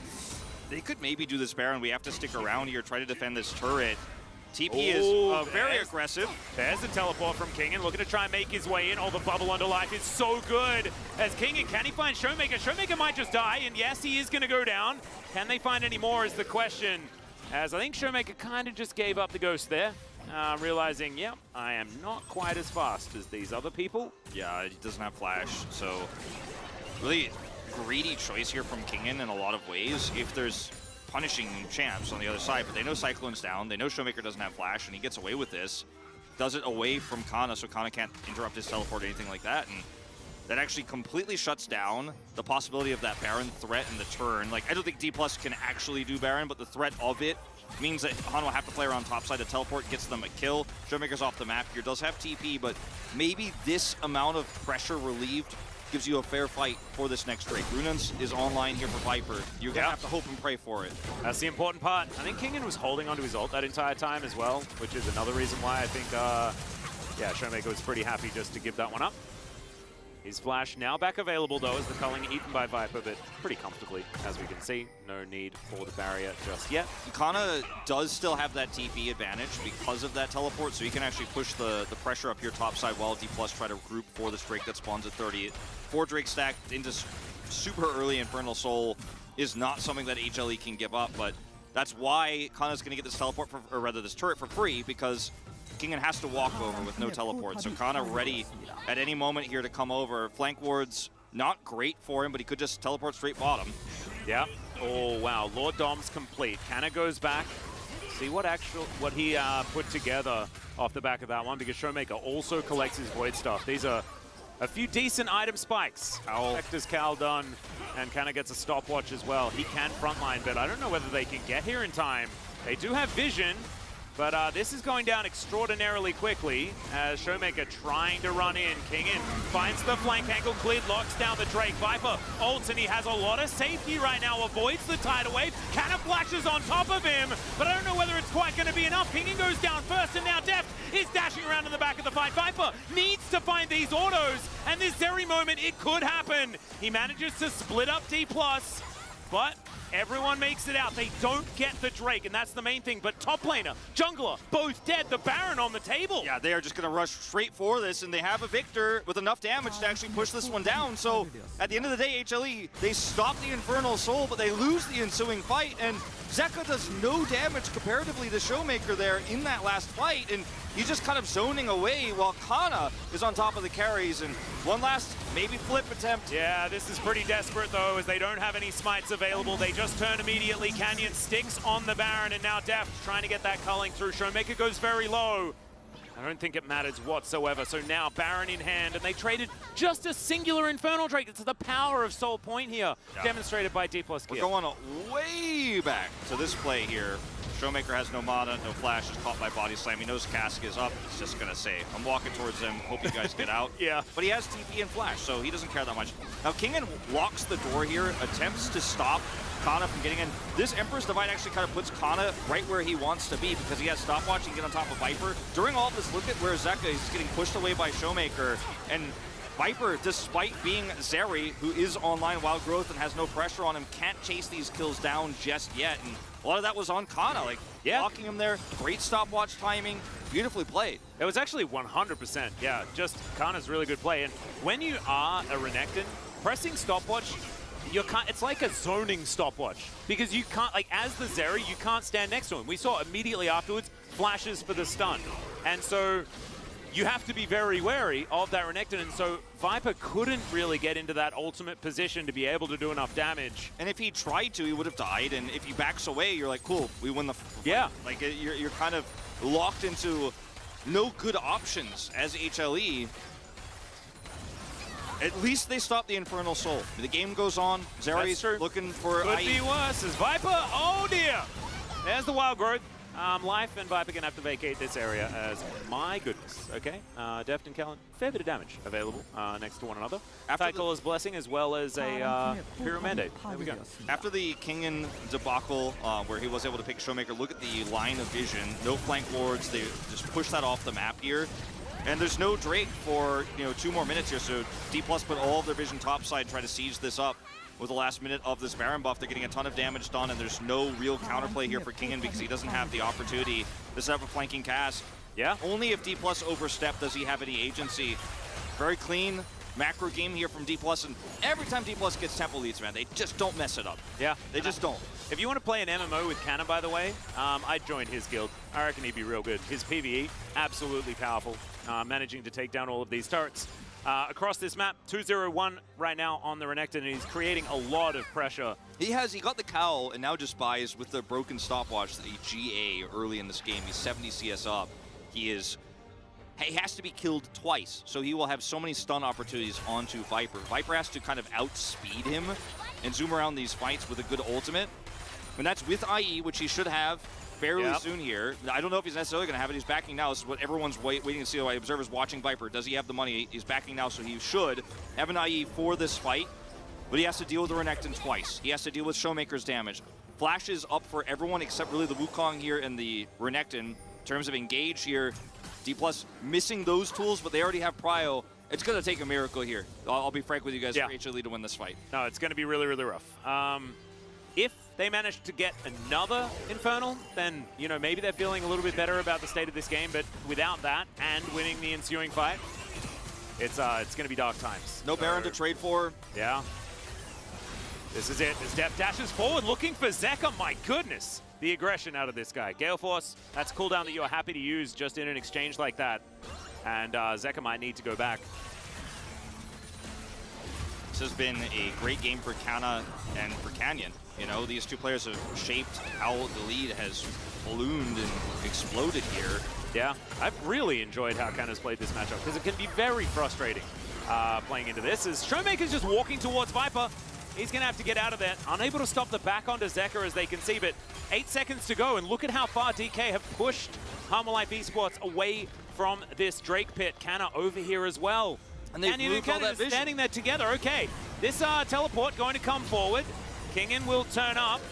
Speaker 2: they could maybe do this Baron. We have to stick around here, try to defend this turret. TP is very aggressive.
Speaker 1: There's the teleport from Kingen, looking to try and make his way in. Oh, the bubble under life is so good. As Kingen, can he find Showmaker? Showmaker might just die, and yes, he is going to go down. Can they find any more is the question. As I think Showmaker kind of just gave up the ghost there, realizing, yep, I am not quite as fast as these other people.
Speaker 2: Yeah, he doesn't have flash, so really greedy choice here from Kingen in a lot of ways. If there's punishing champs on the other side, but they know Cyclone's down, they know Showmaker doesn't have flash, and he gets away with this. Does it away from Kana, so Kana can't interrupt his teleport or anything like that, and that actually completely shuts down the possibility of that Baron threat in the turn. Like, I don't think D plus can actually do Baron, but the threat of it means that Han will have to play around topside to teleport, gets them a kill. Showmaker's off the map here, does have TP, but maybe this amount of pressure relieved gives you a fair fight for this next Drake. Runans is online here for Viper. You're going to have to hope and pray for it.
Speaker 1: That's the important part. I think Kingen was holding onto his ult that entire time as well, which is another reason why I think, yeah, Showmaker was pretty happy just to give that one up. His flash now back available, though, as the culling eaten by Viper, but pretty comfortably, as we can see. No need for the barrier just yet.
Speaker 2: Kana does still have that TP advantage because of that teleport, so he can actually push the pressure up here topside while D plus try to group for this Drake that spawns at 30. 4 Drake stacked into super early Infernal Soul is not something that HLE can give up, but that's why Kana's going to get this teleport, or rather this turret for free, because Kingen has to walk over with no teleport. So Kana ready at any moment here to come over. Flank wards, not great for him, but he could just teleport straight bottom.
Speaker 1: Yeah. Oh, wow. Lord Dom's complete. Kana goes back. See what he put together off the back of that one, because Showmaker also collects his Void Stuff. These are a few decent item spikes. Vector's Cal done, and Kana gets a stopwatch as well. He can frontline, but I don't know whether they can get here in time. They do have vision, but this is going down extraordinarily quickly as Showmaker trying to run in. Kingen finds the flank angle cleared, locks down the Drake. Viper ults, and he has a lot of safety right now, avoids the tidal wave. Kana flashes on top of him, but I don't know whether it's quite going to be enough. Kingen goes down first, and now Deft is dashing around in the back of the fight. Viper needs to find these autos, and this very moment, it could happen. He manages to split up D+, but everyone makes it out. They don't get the Drake, and that's the main thing. But top laner, jungler, both dead. The Baron on the table.
Speaker 2: Yeah, they are just going to rush straight for this, and they have a Victor with enough damage to actually push this one down. So at the end of the day, HLE, they stop the Infernal Soul, but they lose the ensuing fight, and Zeka does no damage comparatively to Showmaker there in that last fight, and he's just kind of zoning away while Kana is on top of the carries. And one last maybe flip attempt.
Speaker 1: Yeah, this is pretty desperate though, as they don't have any smites available. They just turn immediately. Canyon sticks on the Baron, and now Deft trying to get that culling through. Showmaker goes very low. I don't think it matters whatsoever. So now Baron in hand, and they traded just a singular Infernal Drake. It's the power of Soul Point here, demonstrated by D+ Gear.
Speaker 2: We're going way back to this play here. Showmaker has no mana, no flash, is caught by Body Slam. He knows Cask is up. He's just going to say, I'm walking towards them, hope you guys get out.
Speaker 1: Yeah.
Speaker 2: But he has TP and flash, so he doesn't care that much. Now, Kingen locks the door here, attempts to stop Kana from getting in. This Emperor's Divide actually kind of puts Kana right where he wants to be, because he has stopwatch and can get on top of Viper. During all of this, look at where Zeka is getting pushed away by Showmaker, and Viper, despite being Zeri, who is online Wild Growth and has no pressure on him, can't chase these kills down just yet. And a lot of that was on Kana, like blocking him there. Great stopwatch timing, beautifully played.
Speaker 1: It was actually 100%, yeah, just Kana's really good play. And when you are a Renekton, pressing stopwatch, it's like a zoning stopwatch, because you can't, like as the Zeri, you can't stand next to him. We saw immediately afterwards flashes for the stun. And so you have to be very wary of that Renekton, and so Viper couldn't really get into that ultimate position to be able to do enough damage.
Speaker 2: And if he tried to, he would have died, and if he backs away, you're like, cool, we win the fight.
Speaker 1: Yeah.
Speaker 2: Like, you're kind of locked into no good options as HLE. At least they stop the Infernal Soul. The game goes on, Zeri's looking for
Speaker 1: Could be worse as Viper, oh dear! There's the Wild Growth. Life and Viper gonna have to vacate this area as, my goodness, okay? Deft and Callan, fair bit of damage available next to one another. Tidecaller's Blessing as well as a Hero Mandate. There we go.
Speaker 2: After the Kingen debacle, where he was able to pick Showmaker, look at the line of vision. No flank wards, they just push that off the map here. And there's no Drake for 2 more minutes here, so D+ put all of their vision topside, try to siege this up. With the last minute of this Baron buff, they're getting a ton of damage done, and there's no real counterplay here for Kingen because he doesn't have the opportunity to set up a flanking cast.
Speaker 1: Yeah.
Speaker 2: Only if D+ overstep does he have any agency. Very clean macro game here from D+, and every time D+ gets temple leads, man, they just don't mess it up.
Speaker 1: Yeah.
Speaker 2: They just don't.
Speaker 1: If you want to play an MMO with Kana, by the way, I'd join his guild. I reckon he'd be real good. His PvE, absolutely powerful, managing to take down all of these turrets. Across this map, 2-0-1 right now on the Renekton, and he's creating a lot of pressure.
Speaker 2: He got the cowl and now just buys with the broken stopwatch the GA early in this game. He's 70 CS up. He has to be killed twice, so he will have so many stun opportunities onto Viper. Viper has to kind of outspeed him and zoom around these fights with a good ultimate. And that's with IE, which he should have fairly soon here. I don't know if he's necessarily going to have it. He's backing now. This is what everyone's waiting to see. Observers watching Viper. Does he have the money? He's backing now, so he should have an IE for this fight. But he has to deal with the Renekton twice. He has to deal with Showmaker's damage. Flash is up for everyone except really the Wukong here and the Renekton. In terms of engage here, D+ missing those tools, but they already have Prio. It's going to take a miracle here. I'll be frank with you guys for HLE to win this fight.
Speaker 1: No, it's going to be really, really rough. If they manage to get another Infernal, then, maybe they're feeling a little bit better about the state of this game, but without that and winning the ensuing fight, it's going to be dark times.
Speaker 2: No Baron to trade for.
Speaker 1: Yeah. This is it. As Def dashes forward, looking for Zeka. My goodness, the aggression out of this guy. Gale Force, that's a cooldown that you are happy to use just in an exchange like that. And Zeka might need to go back.
Speaker 2: This has been a great game for Kana and for Canyon. You know, these two players have shaped how the lead has ballooned and exploded here.
Speaker 1: Yeah, I've really enjoyed how Kana's played this matchup because it can be very frustrating playing into this. As Showmaker's just walking towards Viper, he's going to have to get out of there. Unable to stop the back onto Zeka as they can see, but 8 seconds to go, and look at how far DK have pushed Harmalife Esports away from this Drake pit. Kana over here as well.
Speaker 2: And they've moved all that vision.
Speaker 1: Standing there together. Okay, this teleport going to come forward. Kingen will turn up,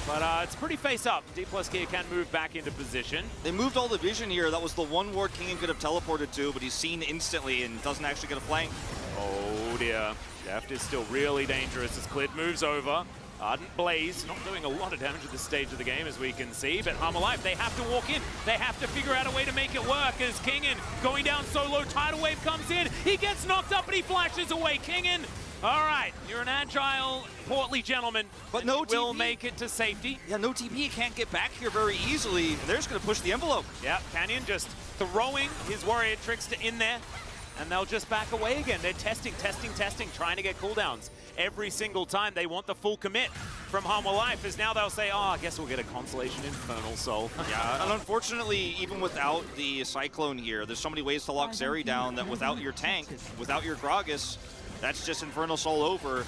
Speaker 1: but it's pretty face up. D+ Kia can move back into position.
Speaker 2: They moved all the vision here. That was the one ward Kingen could have teleported to, but he's seen instantly and doesn't actually get a flank.
Speaker 1: Oh dear. Deft is still really dangerous as Clid moves over. Ardent Blaze not doing a lot of damage at this stage of the game, as we can see, but Harmalife, they have to walk in. They have to figure out a way to make it work as Kingen going down solo. Tidal Wave comes in. He gets knocked up, but he flashes away. Kingen, all right, you're an agile, portly gentleman,
Speaker 2: but no
Speaker 1: will
Speaker 2: TP.
Speaker 1: Make it to safety.
Speaker 2: Yeah, no TP, can't get back here very easily. They're just going to push the envelope.
Speaker 1: Yeah, Canyon just throwing his Warrior Trickster in there, and they'll just back away again. They're testing, trying to get cooldowns. Every single time they want the full commit from Harmalife, as now they'll say, oh, I guess we'll get a Constellation Infernal Soul.
Speaker 2: Yeah, and unfortunately, even without the Cyclone here, there's so many ways to lock Zeri down that without your tank, without your Gragas, that's just Infernal Soul over.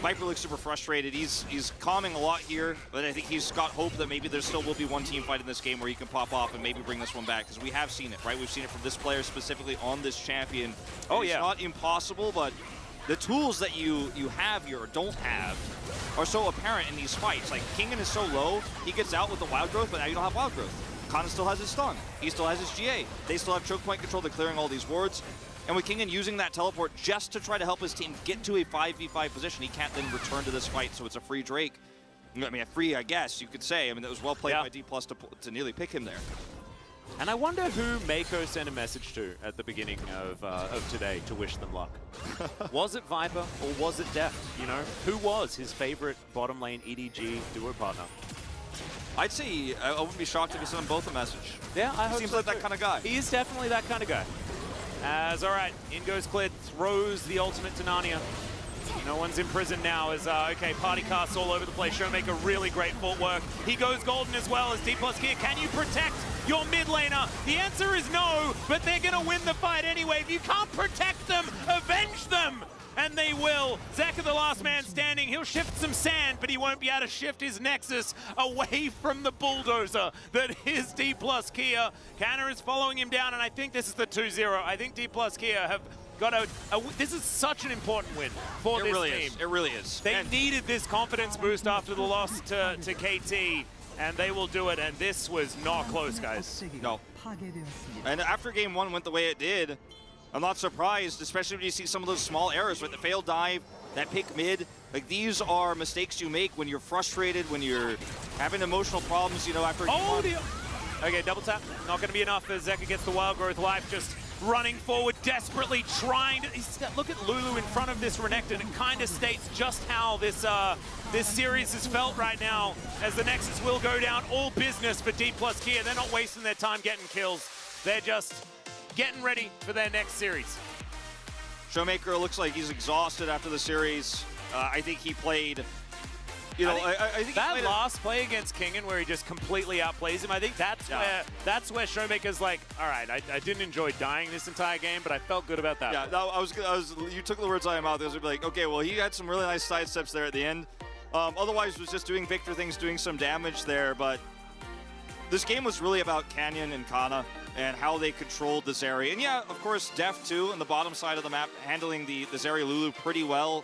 Speaker 2: Viper looks super frustrated. He's calming a lot here, but I think he's got hope that maybe there still will be one team fight in this game where he can pop off and maybe bring this one back, because we have seen it, right? We've seen it from this player specifically on this champion.
Speaker 1: Oh,
Speaker 2: yeah. It's not impossible, but the tools that you have here or don't have are so apparent in these fights. Like, Kingen is so low, he gets out with the Wild Growth, but now you don't have Wild Growth. Kana still has his stun. He still has his GA. They still have choke point control. They're clearing all these wards. And with Kingen using that teleport just to try to help his team get to a 5v5 position, he can't then return to this fight, so it's a free Drake. I mean, a free, I guess, you could say. I mean, that was well played by D+ to nearly pick him there.
Speaker 1: And I wonder who Mako sent a message to at the beginning of today to wish them luck. Was it Viper or was it Deft? You know, who was his favorite bottom lane EDG duo partner?
Speaker 2: I'd say I wouldn't be shocked if he sent them both a message.
Speaker 1: Yeah, I hope
Speaker 2: Seems
Speaker 1: so
Speaker 2: like
Speaker 1: too.
Speaker 2: that kind of guy.
Speaker 1: He is definitely that kind of guy. As, all right, in goes Clid, throws the ultimate to Narnia. No one's in prison now as, okay, party casts all over the place. Showmaker really great footwork. He goes golden as well as D+ Kia. Can you protect your mid laner? The answer is no, but they're going to win the fight anyway. If you can't protect them, avenge them! And they will. Zeka, the last man standing, he'll shift some sand, but he won't be able to shift his Nexus away from the bulldozer that is D+ Kia. Kana is following him down, and I think this is the 2-0. I think D+ Kia have got this is such an important win for this team.
Speaker 2: It really is.
Speaker 1: They needed this confidence boost after the loss to KT, and they will do it, and this was not close, guys.
Speaker 2: No. And after game one went the way it did, I'm not surprised, especially when you see some of those small errors, right? The failed dive, that pick mid. Like, these are mistakes you make when you're frustrated, when you're having emotional problems, you know, after
Speaker 1: Okay, double tap. Not going to be enough as Zeka gets the Wild Growth Life, just running forward, desperately trying to... Look at Lulu in front of this Renekton. It kind of states just how this this series is felt right now, as the Nexus will go down. All business for D+ Kia. They're not wasting their time getting kills. They're just getting ready for their next series.
Speaker 2: Showmaker looks like he's exhausted after the series. I think he played, you know, I think
Speaker 1: that last play against Kingen where he just completely outplays him, I think that's where Showmaker's like, all right, I didn't enjoy dying this entire game, but I felt good about that.
Speaker 2: Yeah, no, you took the words out of my mouth. I was like, okay, well, he had some really nice side steps there at the end. Otherwise, was just doing Victor things, doing some damage there, but this game was really about Canyon and Kana and how they controlled this area. And yeah, of course, Def too, on the bottom side of the map, handling the Zeri Lulu pretty well.